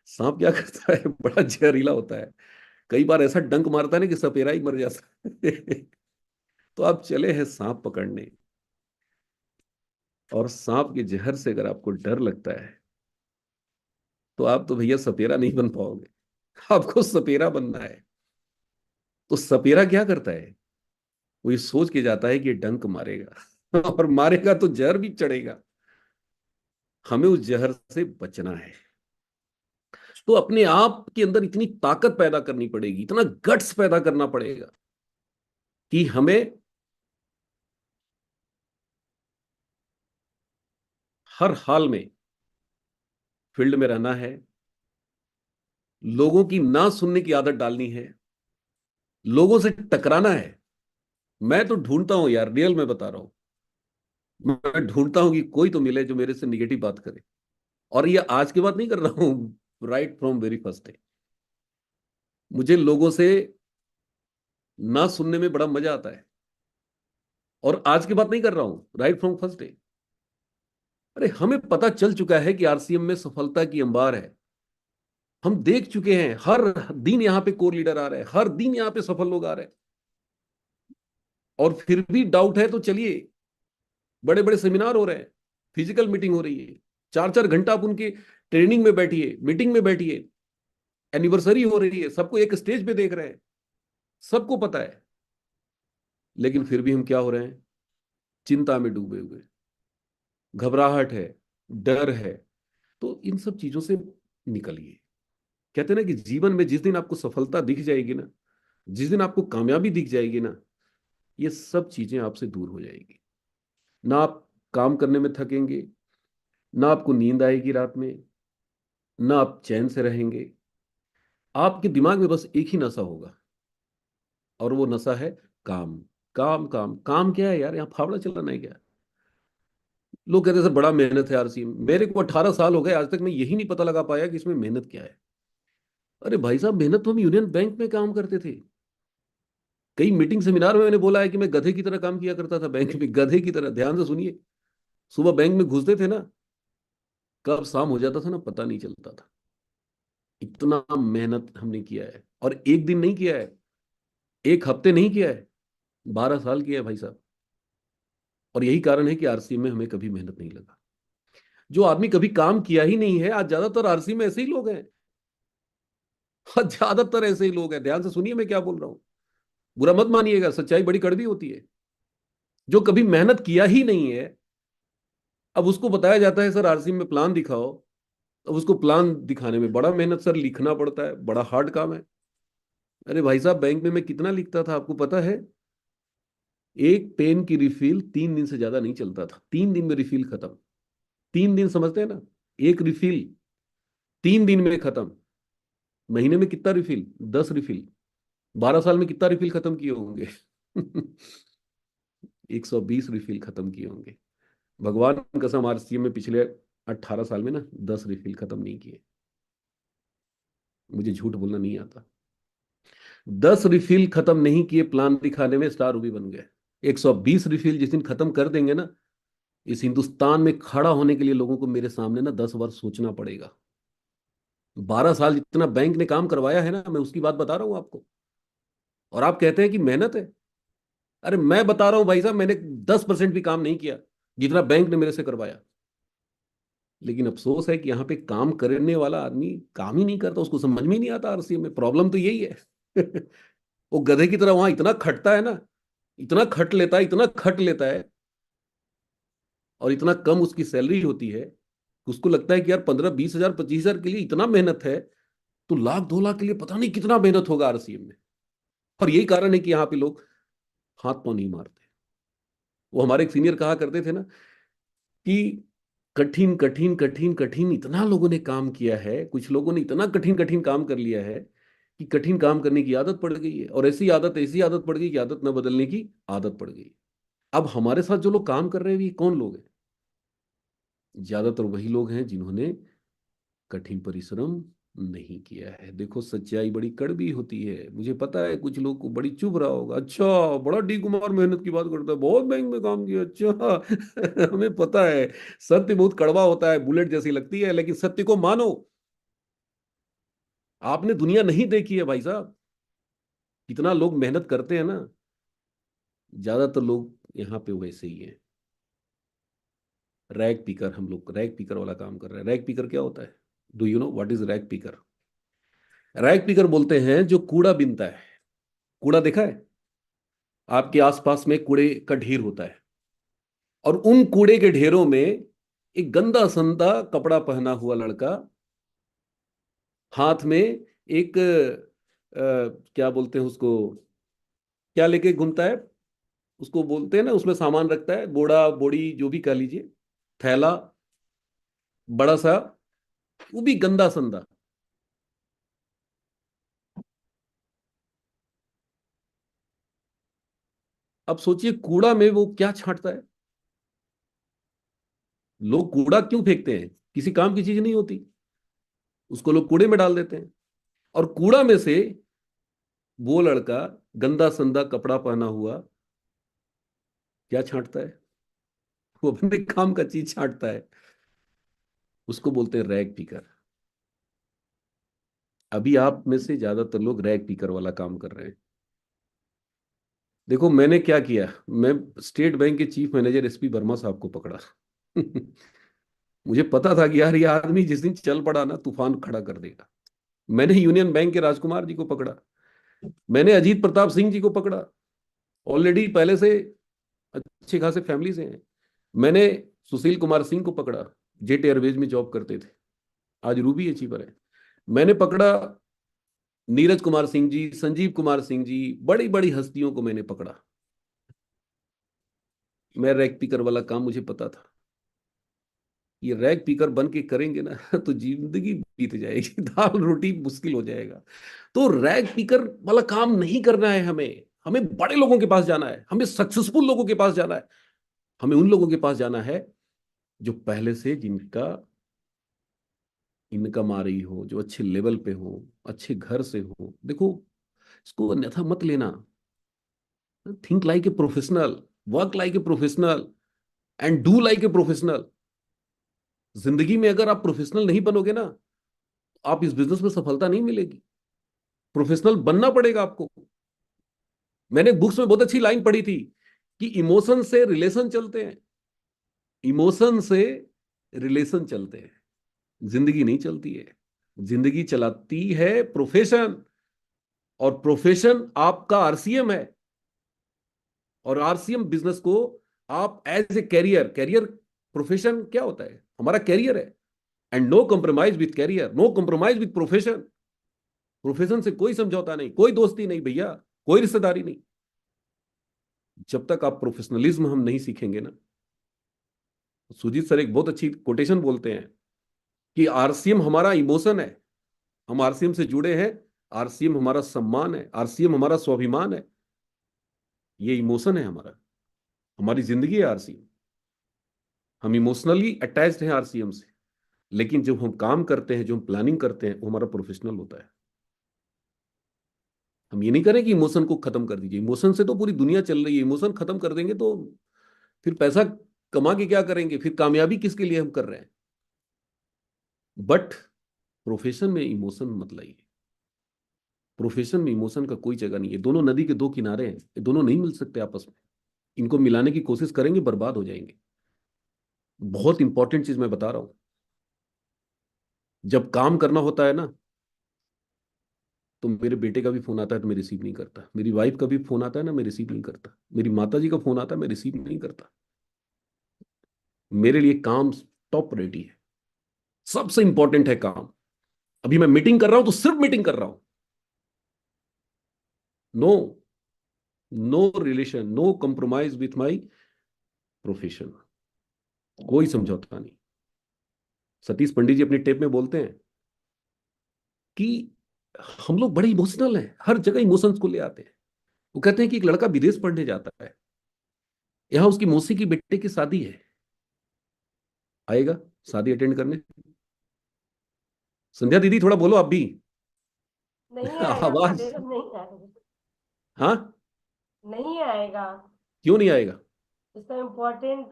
सांप क्या करता है? बड़ा जहरीला होता है। कई बार ऐसा डंक मारता है ना कि सपेरा ही मर जाता है। तो आप चले हैं सांप पकड़ने, और सांप के जहर से अगर आपको डर लगता है, तो आप तो भैया सपेरा नहीं बन पाओगे। आपको सपेरा बनना है। तो सपेरा क्या करता है? वो ये सोच के जाता है कि ये डंक मारेगा, और मारेगा तो जहर भी चढ़ेगा। हमें उस जहर से बचना है। तो अपने आप के अंदर इतनी ताकत पैदा करनी पड़ेगी, इतना गट्स पैदा करना पड़ेगा कि हमें हर हाल में फील्ड में रहना है, लोगों की ना सुनने की आदत डालनी है, लोगों से टकराना है। मैं तो ढूंढता हूं यार, रियल में बता रहा हूं, मैं ढूंढता हूं कि कोई तो मिले जो मेरे से निगेटिव बात करे। और ये आज की बात नहीं कर रहा हूं, right from very first day. मुझे लोगों से ना सुनने में बड़ा मजा आता है। और आज की बात नहीं कर रहा हूं, राइट फ्रॉम फर्स्ट डे। अरे हमें पता चल चुका है कि आरसीएम में सफलता की अंबार है। हम देख चुके हैं, हर दिन यहाँ पे कोर लीडर आ रहे हैं, हर दिन यहाँ पे सफल लोग आ रहे हैं। और फिर भी डाउट है तो चलिए, बड़े बड़े सेमिनार हो रहे हैं, फिजिकल मीटिंग हो रही है, 4 4 घंटा आप उनकी ट्रेनिंग में बैठिए, मीटिंग में बैठिए, एनिवर्सरी हो रही है, सबको एक स्टेज पे देख रहे हैं, सबको पता है। लेकिन फिर भी हम क्या हो रहे हैं? चिंता में डूबे हुए, घबराहट है, डर है। तो इन सब चीजों से निकलिए। कहते हैं ना कि जीवन में जिस दिन आपको सफलता दिख जाएगी ना, जिस दिन आपको कामयाबी दिख जाएगी ना, ये सब चीजें आपसे दूर हो जाएगी। ना आप काम करने में थकेंगे, ना आपको नींद आएगी रात में, ना आप चैन से रहेंगे। आपके दिमाग में बस एक ही नशा होगा, और वो नशा है काम। काम काम काम क्या है यार, यहाँ फावड़ा चलाना है क्या? लोग कहते हैं सर बड़ा मेहनत है आरसी में। मेरे को 18 साल हो गए, आज तक मैं यही नहीं पता लगा पाया कि इसमें मेहनत क्या है। अरे भाई साहब, मेहनत तो हम यूनियन बैंक में काम करते थे। कई मीटिंग सेमिनार में मैंने बोला है कि मैं गधे की तरह काम किया करता था बैंक में, गधे की तरह। ध्यान से सुनिए, सुबह बैंक में घुसते थे ना, कब शाम हो जाता था ना पता नहीं चलता था। इतना मेहनत हमने किया है, और एक दिन नहीं किया है, एक हफ्ते नहीं किया है, 12 साल किया है भाई साहब। और यही कारण है कि आरसी में हमें कभी मेहनत नहीं लगा। जो आदमी कभी काम किया ही नहीं है, आज ज्यादातर आरसी में ऐसे ही लोग हैं। आज ज्यादातर ऐसे ही लोग हैं। ध्यान से सुनिए मैं क्या बोल रहा हूं, बुरा मत मानिएगा, सच्चाई बड़ी कड़वी होती है। जो कभी मेहनत किया ही नहीं है, अब उसको बताया जाता है सर आरसी में प्लान दिखाओ। अब उसको प्लान दिखाने में बड़ा मेहनत सर, लिखना पड़ता है, बड़ा हार्ड काम है। अरे भाई साहब, बैंक में मैं कितना लिखता था आपको पता है? एक पेन की रिफिल 3 दिन से ज्यादा नहीं चलता था, 3 दिन में रिफिल खत्म। 3 दिन समझते हैं ना, एक रिफिल 3 दिन में खत्म। महीने में कितना रिफिल? 10 रिफिल। 12 साल में कितना रिफिल खत्म किए होंगे? 120 रिफिल खत्म किए होंगे। भगवान कसम, आरसीएम में पिछले 18 साल में ना 10 रिफिल खत्म नहीं किए। मुझे झूठ बोलना नहीं आता। 10 रिफिल खत्म नहीं किए प्लान दिखाने में, स्टार रूबी बन गए। 120 रिफिल जिस दिन खत्म कर देंगे ना, इस हिंदुस्तान में खड़ा होने के लिए लोगों को मेरे सामने ना 10 बार सोचना पड़ेगा। 12 साल जितना बैंक ने काम करवाया है ना, मैं उसकी बात बता रहा हूं आपको। और आप कहते हैं कि मेहनत है। अरे मैं बता रहा हूं भाई साहब, मैंने 10% भी काम नहीं किया जितना बैंक ने मेरे से करवाया। लेकिन अफसोस है कि यहाँ पे काम करने वाला आदमी काम ही नहीं करता, उसको समझ में ही नहीं आता आरसीए में। प्रॉब्लम तो यही है। वो गधे की तरह वहां इतना खटता है ना, इतना खट लेता है, इतना खट लेता है, और इतना कम उसकी सैलरी होती है। उसको लगता है कि यार 15-20 हजार 25 हजार के लिए इतना मेहनत है, तो 1 लाख 2 लाख के लिए पता नहीं कितना मेहनत होगा आरसीएम में। और यही कारण है कि यहाँ पे लोग हाथ पांव नहीं मारते। वो हमारे एक सीनियर कहा करते थे ना कि कठिन कठिन कठिन कठिन इतना लोगों ने काम किया है, कुछ लोगों ने इतना कठिन कठिन काम कर लिया है कि कठिन काम करने की आदत पड़ गई है। और ऐसी आदत पड़ गई कि आदत न बदलने की आदत पड़ गई। अब हमारे साथ जो लोग काम कर रहे हैं, ये कौन लोग हैं? ज्यादातर वही लोग हैं जिन्होंने कठिन परिश्रम नहीं किया है। देखो सच्चाई बड़ी कड़वी होती है। मुझे पता है कुछ लोग को बड़ी चुभ रहा होगा, अच्छा बड़ा डी कुमार मेहनत की बात करता है, बहुत बैंक में काम किया, अच्छा। हमें पता है सत्य बहुत कड़वा होता है, बुलेट जैसी लगती है, लेकिन सत्य को मानो। आपने दुनिया नहीं देखी है भाई साहब, कितना लोग मेहनत करते हैं ना। ज्यादातर लोग यहाँ पे वैसे ही हैं। रैग पीकर, हम लोग रैग पीकर वाला काम कर रहे हैं। रैग पीकर क्या होता है? Do you know what is rag पीकर? रैग पिकर बोलते हैं जो कूड़ा बीनता है। कूड़ा देखा है? आपके आसपास में कूड़े का ढेर होता है, और उन कूड़े के ढेरों में एक गंदा संदा कपड़ा पहना हुआ लड़का हाथ में एक क्या बोलते हैं उसको, क्या लेके घूमता है? उसको बोलते हैं ना, उसमें सामान रखता है, बोड़ा बोड़ी जो भी कह लीजिए, थैला बड़ा सा, वो भी गंदा संदा। अब सोचिए कूड़ा में वो क्या छांटता है। लोग कूड़ा क्यों फेंकते हैं? किसी काम की चीज नहीं होती, उसको लोग कूड़े में डाल देते हैं। और कूड़ा में से वो लड़का गंदा संदा कपड़ा पहना हुआ क्या छांटता है? वो अपने काम का चीज छांटता है। उसको बोलते हैं रैग पीकर। अभी आप में से ज्यादातर लोग रैग पीकर वाला काम कर रहे हैं। देखो मैंने क्या किया, मैं स्टेट बैंक के चीफ मैनेजर एसपी वर्मा साहब को पकड़ा। मुझे पता था कि यार ये आदमी जिस दिन चल पड़ा ना, तूफान खड़ा कर देगा। मैंने यूनियन बैंक के राजकुमार जी को पकड़ा, मैंने अजीत प्रताप सिंह जी को पकड़ा, ऑलरेडी पहले से अच्छे खासे फैमिली से हैं। मैंने सुशील कुमार सिंह को पकड़ा, जेट एयरवेज में जॉब करते थे, आज रूबी अचीवर है। मैंने पकड़ा नीरज कुमार सिंह जी, संजीव कुमार सिंह जी, बड़ी बड़ी हस्तियों को मैंने पकड़ा। मैं रैग पिकर वाला काम मुझे पता था। ये रैग पिकर बन के करेंगे ना तो जिंदगी बीत जाएगी, दाल रोटी मुश्किल हो जाएगा। तो रैग पिकर वाला काम नहीं करना है हमें। हमें बड़े लोगों के पास जाना है, हमें सक्सेसफुल लोगों के पास जाना है। हमें उन लोगों के पास जाना है जो पहले से, जिनका इनकम आ रही हो, जो अच्छे लेवल पे हो, अच्छे घर से हो। देखो, इसको अन्यथा मत लेना। Think like a professional, work like a professional, and do like a professional. जिंदगी में अगर आप प्रोफेशनल नहीं बनोगे ना, आप इस बिजनेस में सफलता नहीं मिलेगी। प्रोफेशनल बनना पड़ेगा आपको। मैंने बुक्स में बहुत अच्छी लाइन पढ़ी थी कि इमोशन से रिलेशन चलते हैं, इमोशन से रिलेशन चलते हैं, जिंदगी नहीं चलती है। जिंदगी चलाती है प्रोफेशन, और प्रोफेशन आपका आरसीएम है। और आरसीएम बिजनेस को आप as a career, career profession क्या होता है, हमारा कैरियर है। And no compromise with career, no compromise with profession. Profession से कोई समझौता नहीं, कोई दोस्ती नहीं भैया, कोई रिश्तेदारी नहीं। जब तक आप प्रोफेशनलिज्म हम नहीं सीखेंगे ना। सुजीत सर एक बहुत अच्छी कोटेशन बोलते हैं कि आरसीएम हमारा इमोशन है, हम आरसीएम से जुड़े हैं। आरसीएम हमारा सम्मान है, आरसीएम हमारा स्वाभिमान है। ये इमोशन है हमारा, हमारी जिंदगी है आरसीएम। हम इमोशनली अटैच्ड हैं आरसीएम से। लेकिन जब हम काम करते हैं, जो हम प्लानिंग करते हैं, वो हमारा प्रोफेशनल होता है। हम ये नहीं करें कि इमोशन को खत्म कर दीजिए। इमोशन से तो पूरी दुनिया चल रही है, इमोशन खत्म कर देंगे तो फिर पैसा कमा के क्या करेंगे, फिर कामयाबी किसके लिए हम कर रहे हैं। बट प्रोफेशन में इमोशन मत लाइए। प्रोफेशन में इमोशन का कोई जगह नहीं है। दोनों नदी के दो किनारे हैं, ये दोनों नहीं मिल सकते आपस में। इनको मिलाने की कोशिश करेंगे, बर्बाद हो जाएंगे। बहुत इंपॉर्टेंट चीज मैं बता रहा हूं। जब काम करना होता है ना, तो मेरे बेटे का भी फोन आता है तो मैं रिसीव नहीं करता। मेरी वाइफ का भी फोन आता है ना, मैं रिसीव नहीं करता। मेरी माता जी का फोन आता है, मैं रिसीव नहीं करता। मेरे लिए काम टॉप प्रायोरिटी है, सबसे इंपॉर्टेंट है काम। अभी मैं मीटिंग कर रहा हूं तो सिर्फ मीटिंग कर रहा हूं। No, no relation, no compromise with my profession. कोई समझौता नहीं। सतीश पंडित जी अपनी टेप में बोलते हैं कि हम लोग बड़े इमोशनल हैं, हर जगह इमोशंस को ले आते हैं। वो कहते हैं कि एक लड़का विदेश पढ़ने जाता है, यहां उसकी मौसी की बेटे की शादी है, आएगा शादी अटेंड करने। संध्या दीदी थोड़ा बोलो आप भी। नहीं आएगा आवाज। बेटे, नहीं आएगा। हाँ, नहीं आएगा। क्यों नहीं आएगा? इसका इम्पोर्टेंट,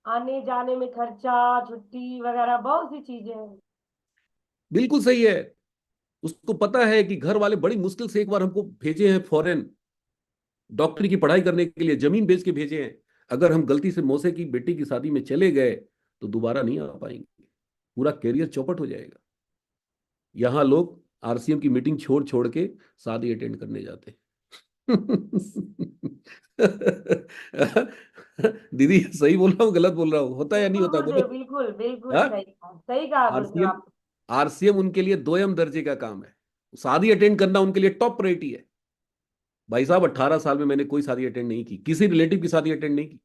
आने जाने में खर्चा, छुट्टी वगैरह बहुत सी चीजें हैं। बिल्कुल सही है। उसको पता है कि घर वाले बड़ी मुश्किल से एक बार हमको भेजे हैं फॉरेन, डॉक्टरी की पढ़ाई करने के लिए जमीन बेच के भेजे हैं। अगर हम गलती से मौसे की बेटी की शादी में चले गए तो दोबारा नहीं आ पाएंगे, पूरा कैरियर चौपट हो जाएगा। यहाँ लोग आरसीएम की मीटिंग छोड़ छोड़ के शादी अटेंड करने जाते हैं। दीदी सही बोल रहा हूँ, गलत बोल रहा हूँ, होता है या नहीं बिल्कुल होता, गुरुदेव, बोलो। बिल्कुल बिल्कुल हाँ, सही कहा गुरुदेव आरसीएम, आप। आरसीएम उनके लिए दोयम दर्जे का काम है। शादी अटेंड करना उनके लिए टॉप प्रायोरिटी है। भाई साहब 18 साल में मैंने कोई शादी अटेंड नहीं की, किसी रिलेटिव की शादी अटेंड नहीं की।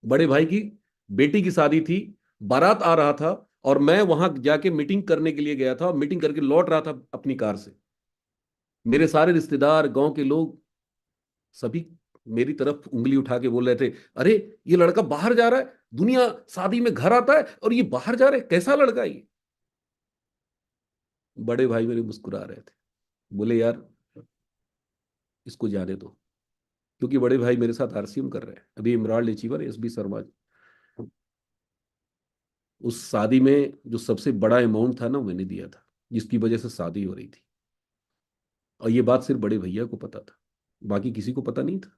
बड़े भाई की बेटी की शादी थी, बारात आ रहा था, और मैं वहां जाके मीटिंग करने के लिए गया था, मीटिंग करके लौट रहा था अपनी कार से। मेरे सारे रिश्तेदार, गांव के लोग, सभी मेरी तरफ उंगली उठा के बोल रहे थे, अरे ये लड़का बाहर जा रहा है, दुनिया शादी में घर आता है और ये बाहर जा रहा है, कैसा लड़का है ये। बड़े भाई मेरे मुस्कुरा रहे थे, बोले यार इसको जाने दो। क्योंकि बड़े भाई मेरे साथ आरसीएम कर रहे हैं, अभी emerald achiever SB Sharma ji. उस शादी में जो सबसे बड़ा अमाउंट था ना, वो मैंने दिया था, जिसकी वजह से शादी हो रही थी। और ये बात सिर्फ बड़े भैया को पता था, बाकी किसी को पता नहीं था।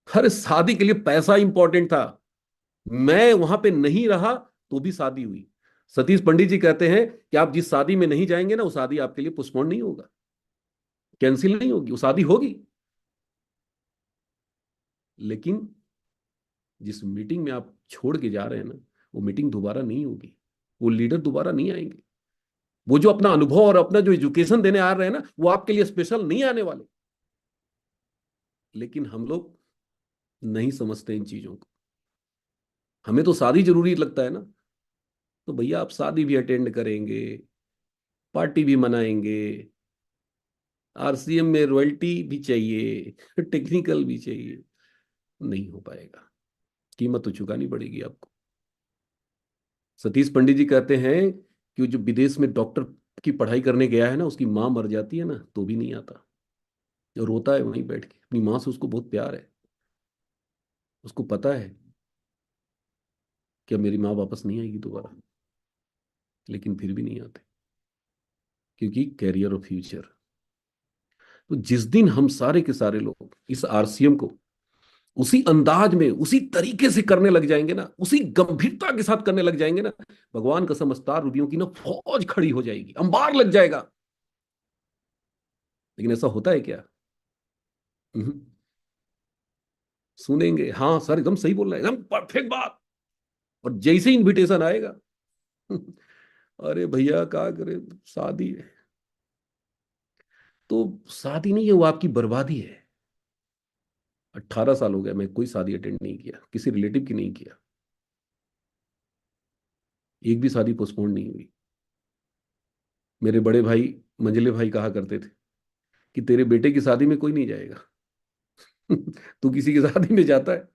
हर शादी के लिए पैसा इंपॉर्टेंट था। मैं वहां पे नहीं रहा तो भी शादी हुई। सतीश पंडित जी कहते हैं कि आप जिस शादी में नहीं जाएंगे ना, वो शादी आपके लिए पोस्टपोन नहीं होगा, कैंसिल नहीं होगी, वो शादी होगी। लेकिन जिस मीटिंग में आप छोड़ के जा रहे हैं ना, वो मीटिंग दोबारा नहीं होगी, वो लीडर दोबारा नहीं आएंगे। वो जो अपना अनुभव और अपना जो एजुकेशन देने आ रहे हैं ना, वो आपके लिए स्पेशल नहीं आने वाले। लेकिन हम लोग नहीं समझते इन चीजों को। हमें तो शादी जरूरी लगता है ना, तो भैया आप शादी भी अटेंड करेंगे, पार्टी भी मनाएंगे, आरसीएम में रॉयल्टी भी चाहिए, टेक्निकल भी चाहिए, नहीं हो पाएगा। कीमत तो चुकानी पड़ेगी आपको। सतीश पंडित जी कहते हैं कि जो विदेश में डॉक्टर की पढ़ाई करने गया है ना, उसकी माँ मर जाती है ना तो भी नहीं आता, जो रोता है वहीं बैठ के। अपनी माँ से उसको बहुत प्यार है, उसको पता है कि अब मेरी माँ वापस नहीं आएगी दोबारा, लेकिन फिर भी नहीं आते, क्योंकि कैरियर और फ्यूचर। तो जिस दिन हम सारे के सारे लोग इस आरसीएम को उसी अंदाज में, उसी तरीके से करने लग जाएंगे ना, उसी गंभीरता के साथ करने लग जाएंगे ना, भगवान कसम अस्तार रूबियों की ना फौज खड़ी हो जाएगी, अंबार लग जाएगा। लेकिन ऐसा होता है क्या? हम्म। सुनेंगे हाँ सर एकदम सही बोल रहे हैं, एकदम परफेक्ट बात, और जैसे इनविटेशन आएगा अरे भैया क्या करे, शादी है। तो शादी नहीं है, वो आपकी बर्बादी है। 18 साल हो गया मैं कोई शादी अटेंड नहीं किया, किसी रिलेटिव की नहीं किया, एक भी शादी पोस्टपोन नहीं हुई। मेरे बड़े भाई मंझले भाई कहा करते थे कि तेरे बेटे की शादी में कोई नहीं जाएगा। तू किसी की शादी में जाता है?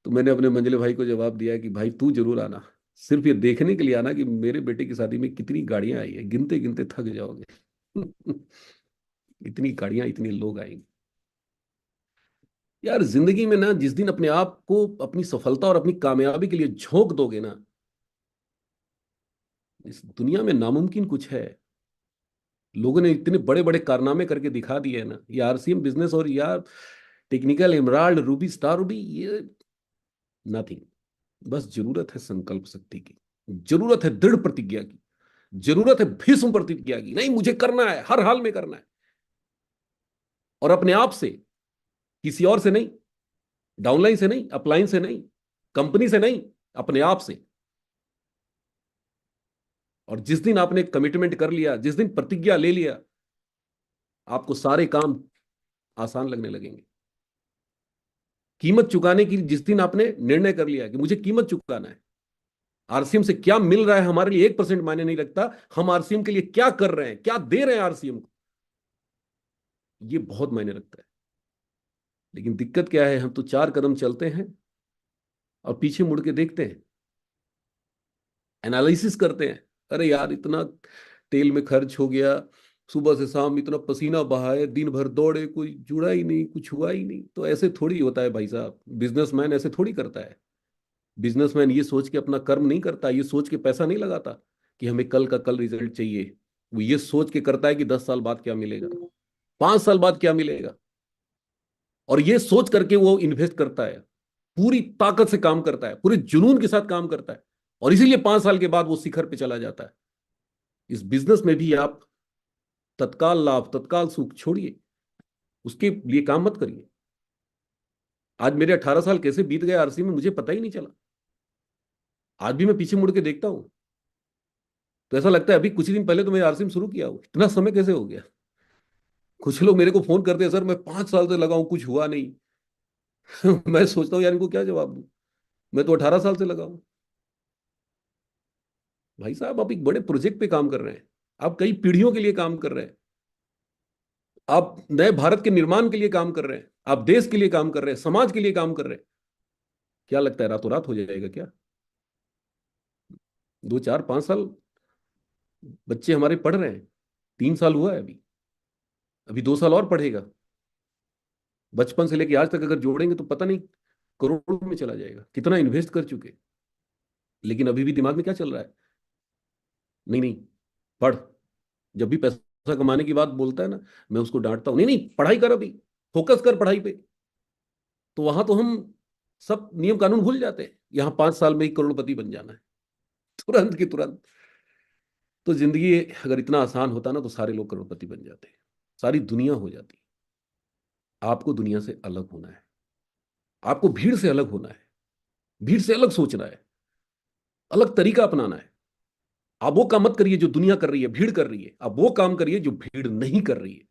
तो मैंने अपने मंझले भाई को जवाब दिया कि भाई तू जरूर आना, सिर्फ ये देखने के लिए आना कि मेरे बेटे की शादी में कितनी गाड़ियां आई है, गिनते गिनते थक जाओगे। इतनी गाड़ियां, इतने लोग आएंगे। यार जिंदगी में ना जिस दिन अपने आप को अपनी सफलता और अपनी कामयाबी के लिए झोंक दोगे ना, इस दुनिया में नामुमकिन कुछ है। लोगों ने इतने बड़े बड़े कारनामे करके दिखा दिए हैं ना, ये आरसीएम बिजनेस और यार technical, emerald, Ruby, star Ruby, ये नथिंग। बस जरूरत है संकल्प शक्ति की, जरूरत है दृढ़ प्रतिज्ञा की, जरूरत है भीष्म प्रतिज्ञा की, नहीं मुझे करना है, हर हाल में करना है। और अपने आप से, किसी और से नहीं, डाउनलाइन से नहीं, अपलाइन से नहीं, कंपनी से नहीं, अपने आप से। और जिस दिन आपने कमिटमेंट कर लिया, जिस दिन प्रतिज्ञा ले लिया, आपको सारे काम आसान लगने लगेंगे। कीमत चुकाने की जिस दिन आपने निर्णय कर लिया कि मुझे कीमत चुकाना है, आरसीएम से क्या मिल रहा है हमारे लिए 1% मायने नहीं रखता, हम आरसीएम के लिए क्या कर रहे हैं, क्या दे रहे हैं आरसीएम को, ये बहुत मायने रखता है। लेकिन दिक्कत क्या है, हम तो 4 कदम चलते हैं और पीछे मुड़ के देखते हैं, एनालिसिस करते हैं, अरे यार इतना तेल में खर्च हो गया, सुबह से शाम इतना पसीना बहाए, दिन भर दौड़े, कोई जुड़ा ही नहीं, कुछ हुआ ही नहीं। तो ऐसे थोड़ी होता है भाई साहब, बिजनेसमैन ऐसे थोड़ी करता है। बिजनेसमैन ये सोच के अपना कर्म नहीं करता, ये सोच के पैसा नहीं लगाता कि हमें कल का कल रिजल्ट चाहिए। वो ये सोच के करता है कि 10 साल बाद क्या मिलेगा, 5 साल बाद क्या मिलेगा, और ये सोच करके वो इन्वेस्ट करता है, पूरी ताकत से काम करता है, पूरे जुनून के साथ काम करता है, और इसीलिए 5 साल के बाद वो शिखर पे चला जाता है। इस बिजनेस में भी आप तत्काल लाभ, तत्काल सुख छोड़िए, उसके लिए काम मत करिए। आज मेरे 18 साल कैसे बीत गए आरसी में मुझे पता ही नहीं चला। आज भी मैं पीछे मुड़ के देखता हूं तो ऐसा लगता है अभी कुछ ही दिन पहले तो मैंने आरसी में शुरू किया हो, इतना समय कैसे हो गया। कुछ लोग मेरे को फोन करते हैं, सर मैं 5 साल से लगा हूं कुछ हुआ नहीं। मैं सोचता हूँ यार इनको क्या जवाब दूं, मैं तो 18 साल से लगा हूं। भाई साहब आप एक बड़े प्रोजेक्ट पे काम कर रहे हैं, आप कई पीढ़ियों के लिए काम कर रहे हैं, आप नए भारत के निर्माण के लिए काम कर रहे हैं, आप देश के लिए काम कर रहे हैं, समाज के लिए काम कर रहे हैं। क्या लगता है रातों रात हो जाएगा क्या? 2 4 5 साल, बच्चे हमारे पढ़ रहे हैं, 3 साल हुआ है अभी, अभी 2 साल और पढ़ेगा। बचपन से लेके आज तक अगर जोड़ेंगे तो पता नहीं करोड़ों में चला जाएगा, कितना इन्वेस्ट कर चुके। लेकिन अभी भी दिमाग में क्या चल रहा है, नहीं नहीं पढ़। जब भी पैसा कमाने की बात बोलता है ना, मैं उसको डांटता हूं, नहीं नहीं पढ़ाई कर, अभी फोकस कर पढ़ाई पे। तो वहां तो हम सब नियम कानून भूल जाते हैं, यहाँ 5 साल में ही करोड़पति बन जाना है, तुरंत की तुरंत। तो जिंदगी अगर इतना आसान होता ना तो सारे लोग करोड़पति बन जाते, सारी दुनिया हो जाती। आपको दुनिया से अलग होना है, आपको भीड़ से अलग होना है, भीड़ से अलग सोचना है, अलग तरीका अपनाना है। आप वो काम मत करिए जो दुनिया कर रही है, भीड़ कर रही है, आप वो काम करिए जो भीड़ नहीं कर रही है।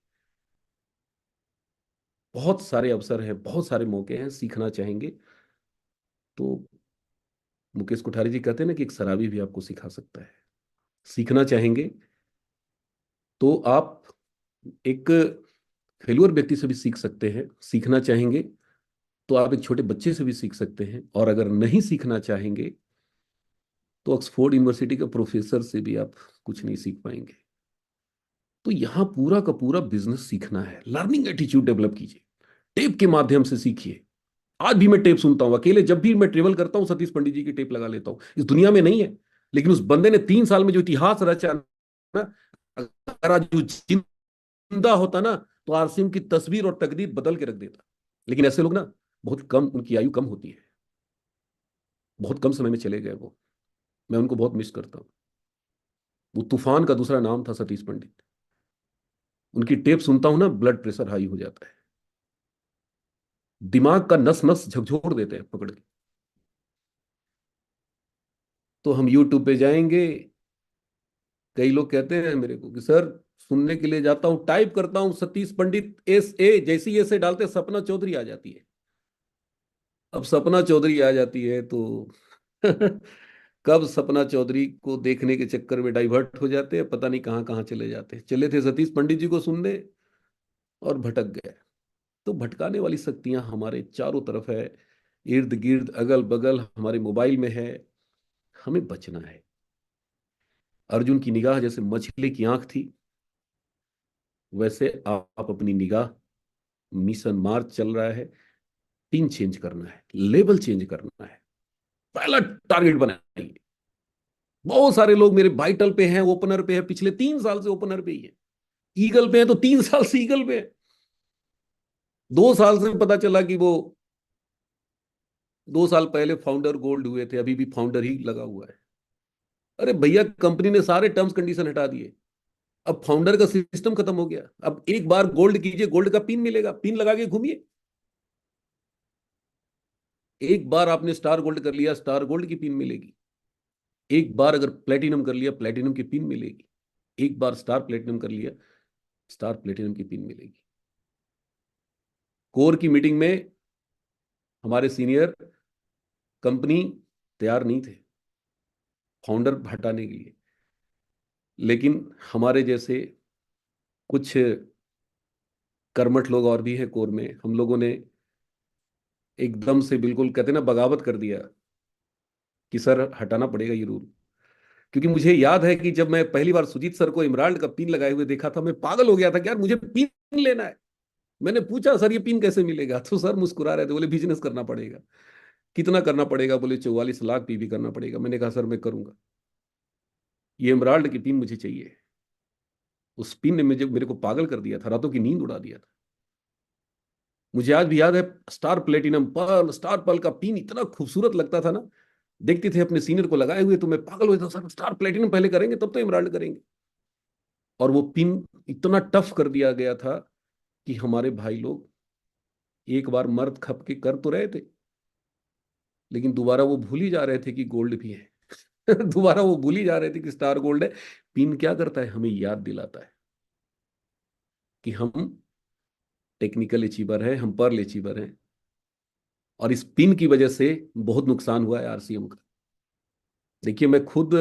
बहुत सारे अवसर हैं, बहुत सारे मौके हैं। सीखना चाहेंगे तो मुकेश कोठारी जी कहते हैं ना कि एक शराबी भी आपको सिखा सकता है। सीखना चाहेंगे तो आप एक फेल्योर व्यक्ति से भी सीख सकते हैं। सीखना चाहेंगे तो आप एक छोटे बच्चे से भी सीख सकते हैं। और अगर नहीं सीखना चाहेंगे तो ऑक्सफोर्ड यूनिवर्सिटी के प्रोफेसर से भी आप कुछ नहीं सीख पाएंगे। तो यहाँ पूरा का पूरा बिजनेस सीखना है। लर्निंग एटीट्यूड डेवलप कीजिए, टेप के माध्यम से सीखिए। आज भी मैं टेप सुनता हूं अकेले, जब भी मैं ट्रेवल करता हूं सतीश पंडित जी की टेप लगा लेता हूं। इस दुनिया में नहीं है, लेकिन उस बंदे ने 3 साल में जो इतिहास रचा ना, अगर आज जो जिंदा होता ना तो आरसीएम की तस्वीर और तकदीर बदल के रख देता। लेकिन ऐसे लोग ना बहुत कम, उनकी आयु कम होती है, बहुत कम समय में चले गए वो। मैं उनको बहुत मिस करता हूँ। वो तूफान का दूसरा नाम था सतीश पंडित। उनकी टेप सुनता हूं ना, ब्लड प्रेशर हाई हो जाता है, दिमाग का नस नस झकझोर देते हैं पकड़ के। तो हम यूट्यूब पे जाएंगे। कई लोग कहते हैं मेरे को कि सर सुनने के लिए जाता हूं, टाइप करता हूं सतीश पंडित एस ए, जैसी ऐसे डालते सपना चौधरी आ जाती है। अब सपना चौधरी आ जाती है तो कब सपना चौधरी को देखने के चक्कर में डाइवर्ट हो जाते हैं, पता नहीं कहाँ कहाँ चले जाते हैं। चले थे सतीश पंडित जी को सुनने और भटक गए। तो भटकाने वाली शक्तियां हमारे चारों तरफ है, इर्द गिर्द अगल बगल हमारे मोबाइल में है। हमें बचना है। अर्जुन की निगाह जैसे मछली की आंख थी, वैसे आप अपनी निगाह, मिशन मार्च चल रहा है, पिन चेंज करना है, लेवल चेंज करना है। पहला टारगेट बनाइए। बहुत सारे लोग मेरे वाइटल पे हैं, ओपनर पे है, पिछले 3 साल से ओपनर पे ही है। ईगल पे है तो 3 साल से ईगल पे है। 2 साल से पता चला कि वो 2 साल पहले फाउंडर गोल्ड हुए थे, अभी भी फाउंडर ही लगा हुआ है। अरे भैया, कंपनी ने सारे टर्म्स कंडीशन हटा दिए। अब फाउंडर का सिस्टम खत्म हो गया। अब एक बार गोल्ड कीजिए, गोल्ड का पिन मिलेगा, पिन लगा के घूमिए। एक बार आपने स्टार गोल्ड कर लिया, स्टार गोल्ड की पिन मिलेगी। एक बार अगर प्लेटिनम कर लिया, प्लेटिनम की पिन मिलेगी। एक बार स्टार प्लेटिनम कर लिया, स्टार प्लेटिनम की पिन मिलेगी। कोर की मीटिंग में हमारे सीनियर कंपनी तैयार नहीं थे फाउंडर हटाने के लिए, लेकिन हमारे जैसे कुछ कर्मठ लोग और भी हैं कोर में, हम लोगों ने एकदम से बिल्कुल कहते ना बगावत कर दिया कि सर हटाना पड़ेगा ये रूल। क्योंकि मुझे याद है कि जब मैं पहली बार सुजीत सर को इमराल्ड का पिन लगाए हुए देखा था, मैं पागल हो गया था कि यार मुझे पिन लेना है। मैंने पूछा सर ये पिन कैसे मिलेगा, तो सर मुस्कुरा रहे थे, बोले बिजनेस करना पड़ेगा। कितना करना पड़ेगा, बोले 44 लाख पीवी करना पड़ेगा। मैंने कहा सर मैं करूंगा, ये इमराल्ड की पिन मुझे चाहिए। उस पिन ने मुझे मेरे को पागल कर दिया था, रातों की नींद उड़ा दिया था। मुझे आज भी याद है, star platinum pearl, star pearl का पिन इतना खूबसूरत लगता था ना। देखते थे अपने सीनियर को लगाए हुए तो मैं पागल हो जाता, सर स्टार प्लेटिनम पहले करेंगे तब तो इमराल्ड करेंगे। और वो पिन इतना टफ कर दिया गया था कि हमारे भाई लोग एक बार मर्द खप के कर तो रहे थे, लेकिन दोबारा वो भूल ही जा रहे थे कि गोल्ड भी है। दोबारा वो भूल ही जा रहे थे कि स्टार गोल्ड है। पिन क्या करता है, हमें याद दिलाता है कि हम टेक्निकल अचीवर हैं, हम पर्ल अचीवर हैं। और इस पिन की वजह से बहुत नुकसान हुआ है आरसीएम का। देखिए मैं खुद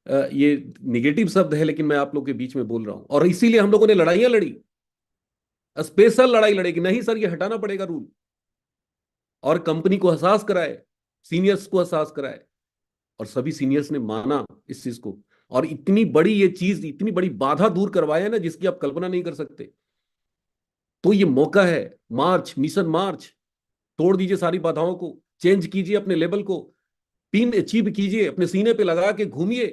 ये निगेटिव शब्द है, लेकिन मैं आप लोग के बीच में बोल रहा हूं, और इसीलिए हम लोगों ने लड़ाइयां लड़ी, स्पेशल लड़ाई लड़ेगी नहीं सर ये हटाना पड़ेगा रूल। और कंपनी को एहसास कराए, सीनियर्स को एहसास कराए, और सभी सीनियर्स ने माना इस चीज को। और इतनी बड़ी ये चीज, इतनी बड़ी बाधा दूर करवाया ना जिसकी आप कल्पना नहीं कर सकते। तो ये मौका है, मार्च, मिशन मार्च, तोड़ दीजिए सारी बाधाओं को, चेंज कीजिए अपने लेवल को, पिन अचीव कीजिए, अपने सीने पे लगा के घूमिए।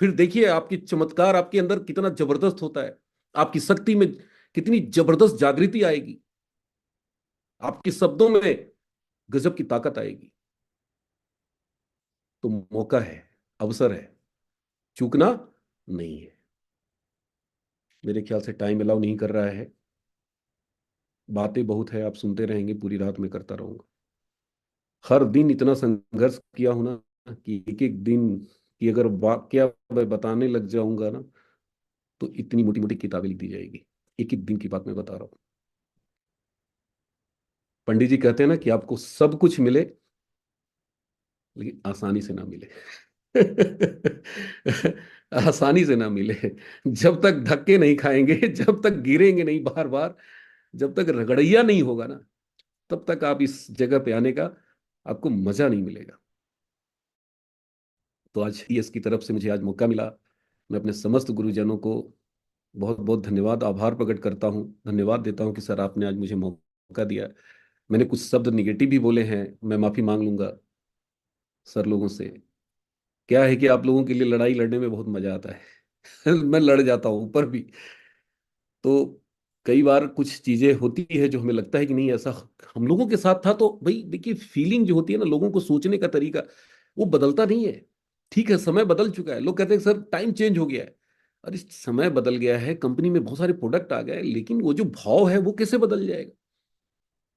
फिर देखिए आपकी चमत्कार आपके अंदर कितना जबरदस्त होता है, आपकी शक्ति में कितनी जबरदस्त जागृति आएगी, आपके शब्दों में गजब की ताकत आएगी। तो मौका है, अवसर है, चूकना नहीं है। मेरे ख्याल से टाइम अलाउ नहीं कर रहा है। बातें बहुत है, आप सुनते रहेंगे, पूरी रात में करता रहूंगा। हर दिन इतना संघर्ष किया हूं ना कि एक एक दिन की अगर वाक्य मैं बताने लग जाऊंगा ना तो इतनी मोटी मोटी किताबें लिख दी जाएगी। एक एक दिन की बात मैं बता रहा हूँ। पंडित जी कहते हैं ना कि आपको सब कुछ मिले लेकिन आसानी से ना मिले। आसानी से ना मिले। जब तक धक्के नहीं खाएंगे, जब तक गिरेंगे नहीं बार बार, जब तक रगड़िया नहीं होगा ना, तब तक आप इस जगह पे आने का आपको मजा नहीं मिलेगा। तो आज यस की तरफ से मुझे आज मौका मिला। मैं अपने समस्त गुरुजनों को बहुत बहुत धन्यवाद, आभार प्रकट करता हूँ, धन्यवाद देता हूँ कि सर आपने आज मुझे मौका दिया। मैंने कुछ शब्द निगेटिव भी बोले हैं, मैं माफी मांग लूंगा सर लोगों से। क्या है कि आप लोगों के लिए लड़ाई लड़ने में बहुत मजा आता है। मैं लड़ जाता हूँ ऊपर भी। तो कई बार कुछ चीजें होती है जो हमें लगता है कि नहीं ऐसा हम लोगों के साथ था, तो भाई देखिए फीलिंग जो होती है ना, लोगों को सोचने का तरीका वो बदलता नहीं है। ठीक है, समय बदल चुका है, लोग कहते हैं सर टाइम चेंज हो गया है। अरे समय बदल गया है, कंपनी में बहुत सारे प्रोडक्ट आ गए, लेकिन वो जो भाव है वो कैसे बदल जाएगा?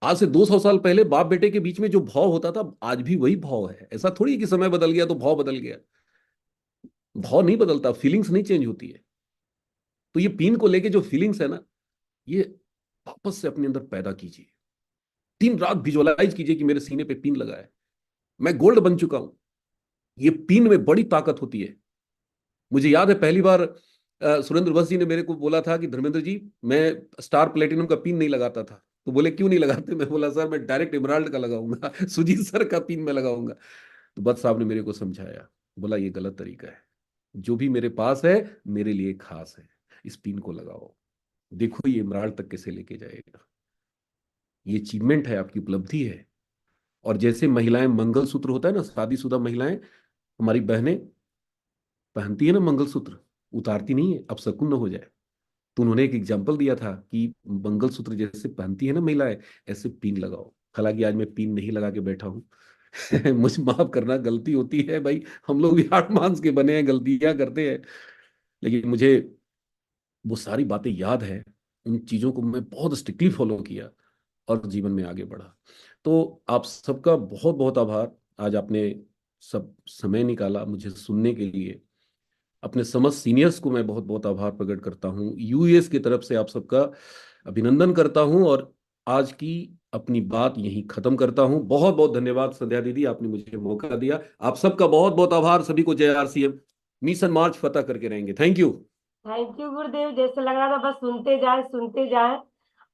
आज से 200 साल पहले बाप बेटे के बीच में जो भाव होता था, आज भी वही भाव है। ऐसा थोड़ी है कि समय बदल गया तो भाव बदल गया। भाव नहीं बदलता, फीलिंग्स नहीं चेंज होती है। तो ये पिन को लेके जो फीलिंग्स है ना, ये वापस से अपने अंदर पैदा कीजिए। दिन रात विजुअलाइज कीजिए कि मेरे सीने पे पिन लगा है, मैं गोल्ड बन चुका हूं। ये पिन में बड़ी ताकत होती है। मुझे याद है पहली बार सुरेंद्र बस जी ने मेरे को बोला था कि धर्मेंद्र जी, मैं स्टार प्लेटिनम का पिन नहीं लगाता था। तो बोले क्यों नहीं लगाते? मैं बोला सर मैं डायरेक्ट इमराल्ड का लगाऊंगा। सुजीत सर का पिन मैं लगाऊंगा। तो बस साहब ने मेरे को समझाया, बोला ये गलत तरीका है। जो भी मेरे पास है मेरे लिए खास है, इस पिन को लगाओ, देखो ये इमराल्ड तक कैसे लेके जाएगा। ये अचीवमेंट है, आपकी उपलब्धि है। और जैसे महिलाएं मंगलसूत्र होता है ना, शादीशुदा महिलाएं, हमारी बहनें पहनती है ना मंगलसूत्र, उतारती नहीं है, अब शकुन न हो जाए। तो उन्होंने एक एग्जाम्पल दिया था कि मंगलसूत्र जैसे पहनती है ना महिलाएं, ऐसे पिन लगाओ। हालांकि आज मैं पिन नहीं लगा के बैठा हूं। मुझे माफ करना, गलती होती है भाई, हम लोग भी हाड़ मांस के बने हैं, गलतियां करते हैं। लेकिन मुझे वो सारी बातें याद है, उन चीजों को मैं बहुत स्ट्रिक्टली फॉलो किया और जीवन में आगे बढ़ा। तो आप सबका बहुत बहुत आभार। आज आपने सब समय निकाला मुझे सुनने के लिए। अपने समस्त सीनियर्स को मैं बहुत बहुत आभार प्रकट करता हूँ, यूएस की तरफ से आप सबका अभिनंदन करता हूँ। और आज की अपनी बात यहीं खत्म करता हूँ। बहुत बहुत धन्यवाद संध्या दीदी, आपने मुझे मौका दिया। आप सबका बहुत बहुत आभार। सभी को जय आरसीएम। मिशन मार्च फतह करके रहेंगे। Thank you. थैंक यू गुरुदेव, जैसे लग रहा था बस सुनते जाए सुनते जाए।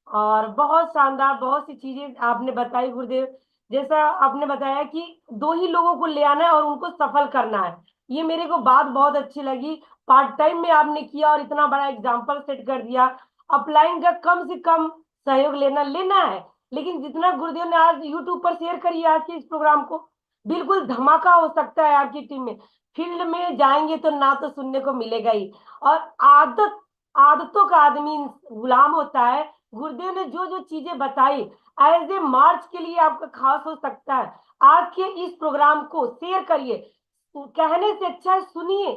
और बहुत शानदार बहुत सी चीजें आपने बताई गुरुदेव। जैसा आपने बताया कि दो ही लोगों को ले आना है और उनको सफल करना है, ये मेरे को बात बहुत अच्छी लगी। पार्ट टाइम में आपने किया और इतना बड़ा एग्जाम्पल सेट कर दिया। अपलाइन का कम से कम सहयोग लेना लेना है, लेकिन जितना गुरुदेव ने आज यूट्यूब पर शेयर करी है आज के इस प्रोग्राम को, बिल्कुल धमाका हो सकता है आपकी टीम में। फील्ड में जाएंगे तो ना तो सुनने को मिलेगा ही। और आदत आदतों का आदमी गुलाम होता है। गुरुदेव ने जो जो चीजें बताई एज ए मार्च के लिए आपका खास हो सकता है। आज के इस प्रोग्राम को शेयर करिए, कहने से अच्छा है सुनिए।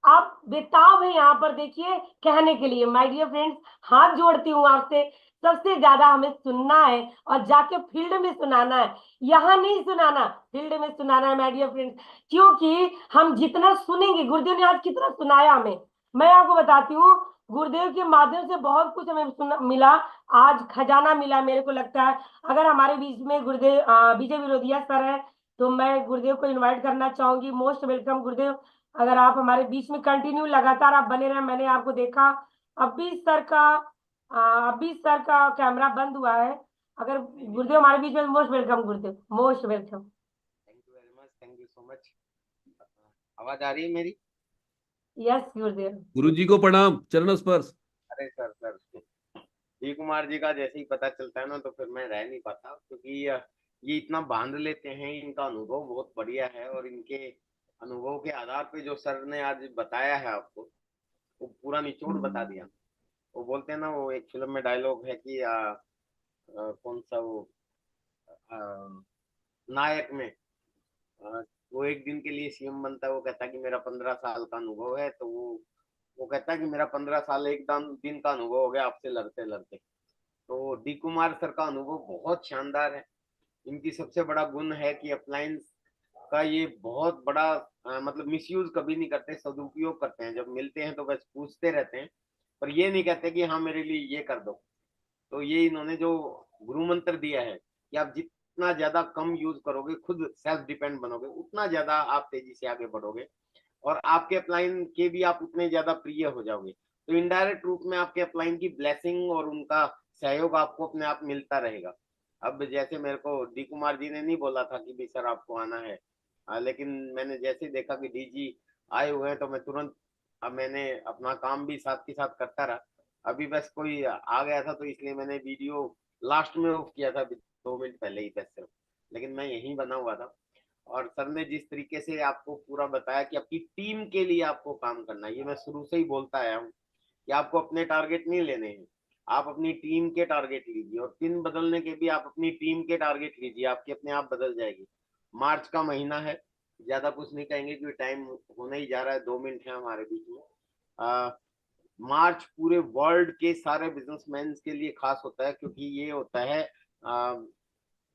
आप बेताब है यहाँ पर देखिए कहने के लिए। माय डियर फ्रेंड्स, हाथ जोड़ती हूँ आपसे, सबसे ज्यादा हमें सुनना है और जाके फील्ड में सुनाना है। यहाँ नहीं सुनाना, फील्ड में सुनाना है माय डियर फ्रेंड्स। क्योंकि हम जितना सुनेंगे, गुरुदेव ने आज कितना सुनाया हमें, मैं आपको बताती हूँ। गुरुदेव के माध्यम से बहुत कुछ हमें मिला। आज खजाना मिला मेरे को लगता है। अगर हमारे बीच में गुरुदेव विजय विरोधिया सर है, तो मैं गुरुदेव को इनवाइट करना चाहूंगी। मोस्ट वेलकम गुरुदेव, अगर आप हमारे बीच में कंटिन्यू लगातार आप बने रहे। मैंने आपको देखा, अभी सर का अभी सर का कैमरा बंद हुआ है। अगर गुरुदेव हमारे बीच में, मोस्ट वेलकम गुरुदेव, most welcome. Thank you very much, thank you so much. आवाज आ रही है मेरी? यस गुरुदेव। गुरु जी को प्रणाम, चरण स्पर्श। अरे sir sir, D Kumar ji का जैसे ही पता चलता है ना तो फिर मैं रह नहीं पाता, क्योंकि ये इतना बांध लेते हैं, इनका अनुभव बहुत बढ़िया है। और इनके अनुभव के आधार पे जो सर ने आज बताया है आपको, वो पूरा निचोड़ बता दिया। वो बोलते हैं ना, वो एक फिल्म में डायलॉग है कि कौन सा वो आ, नायक में, वो एक दिन के लिए सीएम बनता है। वो कहता है कि मेरा 15 साल का अनुभव है, तो वो कहता है कि मेरा 15 साल एक दिन का अनुभव हो गया आपसे लड़ते लड़ते। तो डी कुमार सर का अनुभव बहुत शानदार है। इनकी सबसे बड़ा गुण है कि अप्लायंस का ये बहुत बड़ा मतलब मिसयूज कभी नहीं करते, सदुपयोग करते हैं। जब मिलते हैं तो बस पूछते रहते हैं, पर ये नहीं कहते कि हाँ मेरे लिए ये कर दो। तो ये इन्होंने जो गुरु मंत्र दिया है कि आप जितना ज्यादा कम यूज करोगे, खुद सेल्फ डिपेंड बनोगे, उतना ज्यादा आप तेजी से आगे बढ़ोगे और आपके अपलाइन के भी आप उतने ज्यादा प्रिय हो जाओगे। तो इनडायरेक्ट रूप में आपके अपलाइन की ब्लेसिंग और उनका सहयोग आपको अपने आप मिलता रहेगा। अब जैसे मेरे को डी कुमार जी ने नहीं बोला था कि भी सर आपको आना है, लेकिन मैंने जैसे देखा कि डी जी आए हुए हैं तो मैं तुरंत, अब मैंने अपना काम भी साथ के साथ करता रहा। अभी बस कोई आ गया था तो इसलिए मैंने वीडियो लास्ट में ऑफ किया था 2 मिनट पहले ही बस सिर्फ, लेकिन मैं यहीं बना हुआ था। और सर ने जिस तरीके से आपको पूरा बताया कि आपकी टीम के लिए आपको काम करना है, ये मैं शुरू से ही बोलता आया हूँ कि आपको अपने टारगेट नहीं लेने हैं, आप अपनी टीम के टारगेट लीजिए और दिन बदलने के भी आप अपनी टीम के टारगेट लीजिए, आपकी अपने आप बदल जाएगी। मार्च का महीना है, ज्यादा कुछ नहीं कहेंगे क्योंकि टाइम होने ही जा रहा है, 2 मिनट है हमारे बीच में। मार्च पूरे वर्ल्ड के सारे बिजनेसमैन के लिए खास होता है क्योंकि ये होता है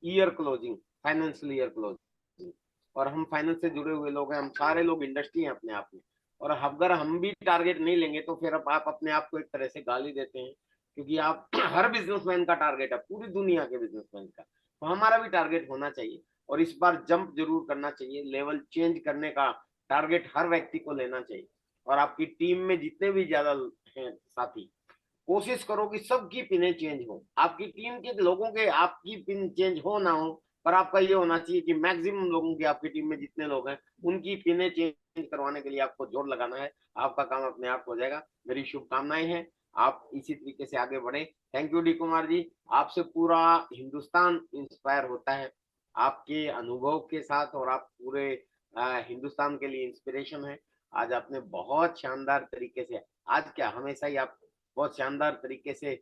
year closing, financial year closing, और हम फाइनेंस से जुड़े हुए लोग हैं, हम सारे लोग इंडस्ट्री हैं अपने आप में। और अगर हम भी टारगेट नहीं लेंगे तो फिर आप अपने आप को एक तरह से गाली देते हैं, क्योंकि आप हर बिजनेसमैन का टारगेट है, पूरी दुनिया के बिजनेसमैन का, तो हमारा भी टारगेट होना चाहिए और इस बार जंप जरूर करना चाहिए, लेवल चेंज करने का टारगेट हर व्यक्ति को लेना चाहिए। और आपकी टीम में जितने भी ज्यादा हैं साथी, कोशिश करो कि सबकी पिनें चेंज हो, आपकी टीम के लोगों के आपकी पिन चेंज हो ना हो, पर आपका ये होना चाहिए कि मैक्सिमम लोगों की, आपकी टीम में जितने लोग हैं उनकी पिनें चेंज करवाने के लिए आपको जोर लगाना है, आपका काम अपने आप हो जाएगा। मेरी शुभकामनाएं हैं, आप इसी तरीके से आगे बढ़े। Thank U D Kumar ji, आपसे पूरा हिंदुस्तान इंस्पायर होता है आपके अनुभव के साथ, और आप पूरे हिंदुस्तान के लिए इंस्पिरेशन है। आज आपने बहुत शानदार तरीके से, आज क्या हमेशा ही आप बहुत शानदार तरीके से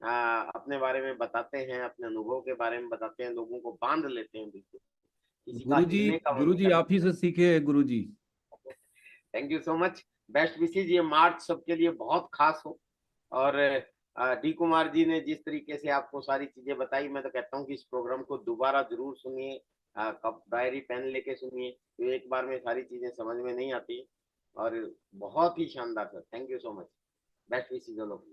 अपने बारे में बताते हैं, अपने अनुभव के बारे में बताते हैं, लोगों को बांध लेते हैं बिल्कुल, किसी का हिलने का गुरुजी आप ही से सीखे गुरुजी। Thank you so much, best wishes. ये मार्च सबके लिए बहुत खास हो। और डी कुमार जी ने जिस तरीके से आपको सारी चीजें बताई, मैं तो कहता हूँ कि इस प्रोग्राम को दोबारा जरूर सुनिए, कप डायरी पेन लेके सुनिए, तो एक बार में सारी चीजें समझ में नहीं आती। और बहुत ही शानदार sir, thank you so much, best wishes all of you.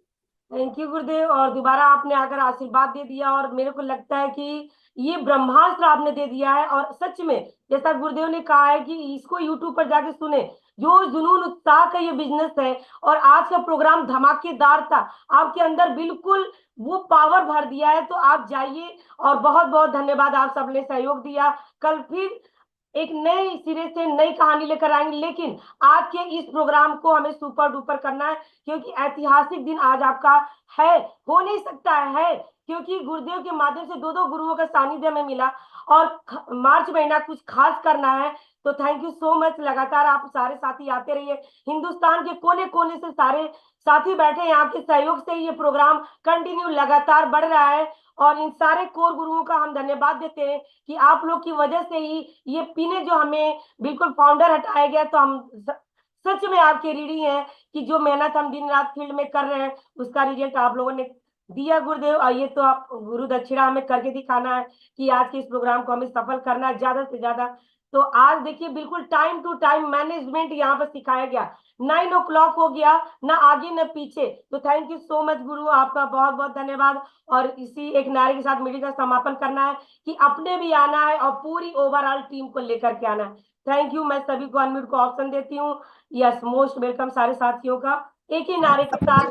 Thank you गुरुदेव। और दोबारा आपने आकर आशीर्वाद दे दिया और मेरे को लगता है कि ये ब्रह्मास्त्र आपने दे दिया है। और सच में जैसा गुरुदेव ने कहा है कि इसको यूट्यूब पर जाके सुने, जो जुनून उत्साह का ये बिजनेस है। और आज का प्रोग्राम धमाकेदार था, आपके अंदर बिल्कुल वो पावर भर दिया है। तो आप जाइए और बहुत बहुत धन्यवाद, आप सबने सहयोग दिया। कल फिर एक नए सिरे से नई कहानी लेकर आएंगे, लेकिन आज के इस प्रोग्राम को हमें सुपर डुपर करना है क्योंकि ऐतिहासिक दिन आज आपका है, हो नहीं सकता है क्योंकि गुरुदेव के माध्यम से 2 गुरुओं का सानिध्य में मिला और मार्च महीना कुछ खास करना है। तो थैंक यू सो मच, लगातार आप सारे साथी आते रहिए, हिंदुस्तान के कोने कोने से सारे साथी बैठे हैं, आपके सहयोग से ये प्रोग्राम कंटिन्यू लगातार बढ़ रहा है। और इन सारे कोर गुरुओं का हम धन्यवाद देते हैं कि आप लोग की वजह से ही ये पीने जो हमें बिल्कुल फाउंडर हटाया गया, तो हम सच में आपके ऋणी हैं कि जो मेहनत हम दिन रात फील्ड में कर रहे हैं उसका रिजल्ट आप लोगों ने दिया गुरुदेव। आइए तो आप गुरु दक्षिणा हमें करके दिखाना है कि आज के इस प्रोग्राम को हमें सफल करना है ज्यादा से ज्यादा। तो आज देखिए बिल्कुल टाइम टू टाइम मैनेजमेंट यहाँ पर सिखाया गया, 9 o'clock हो गया, ना आगे न पीछे। तो थैंक यू सो मच गुरु, आपका बहुत बहुत धन्यवाद। और इसी एक नारे के साथ मीटिंग का समापन करना है कि अपने भी आना है और पूरी ओवरऑल टीम को लेकर के आना है। थैंक यू, मैं सभी को अनम्यूट को ऑप्शन देती हूँ। यस, मोस्ट वेलकम सारे साथियों का, एक ही नारे के साथ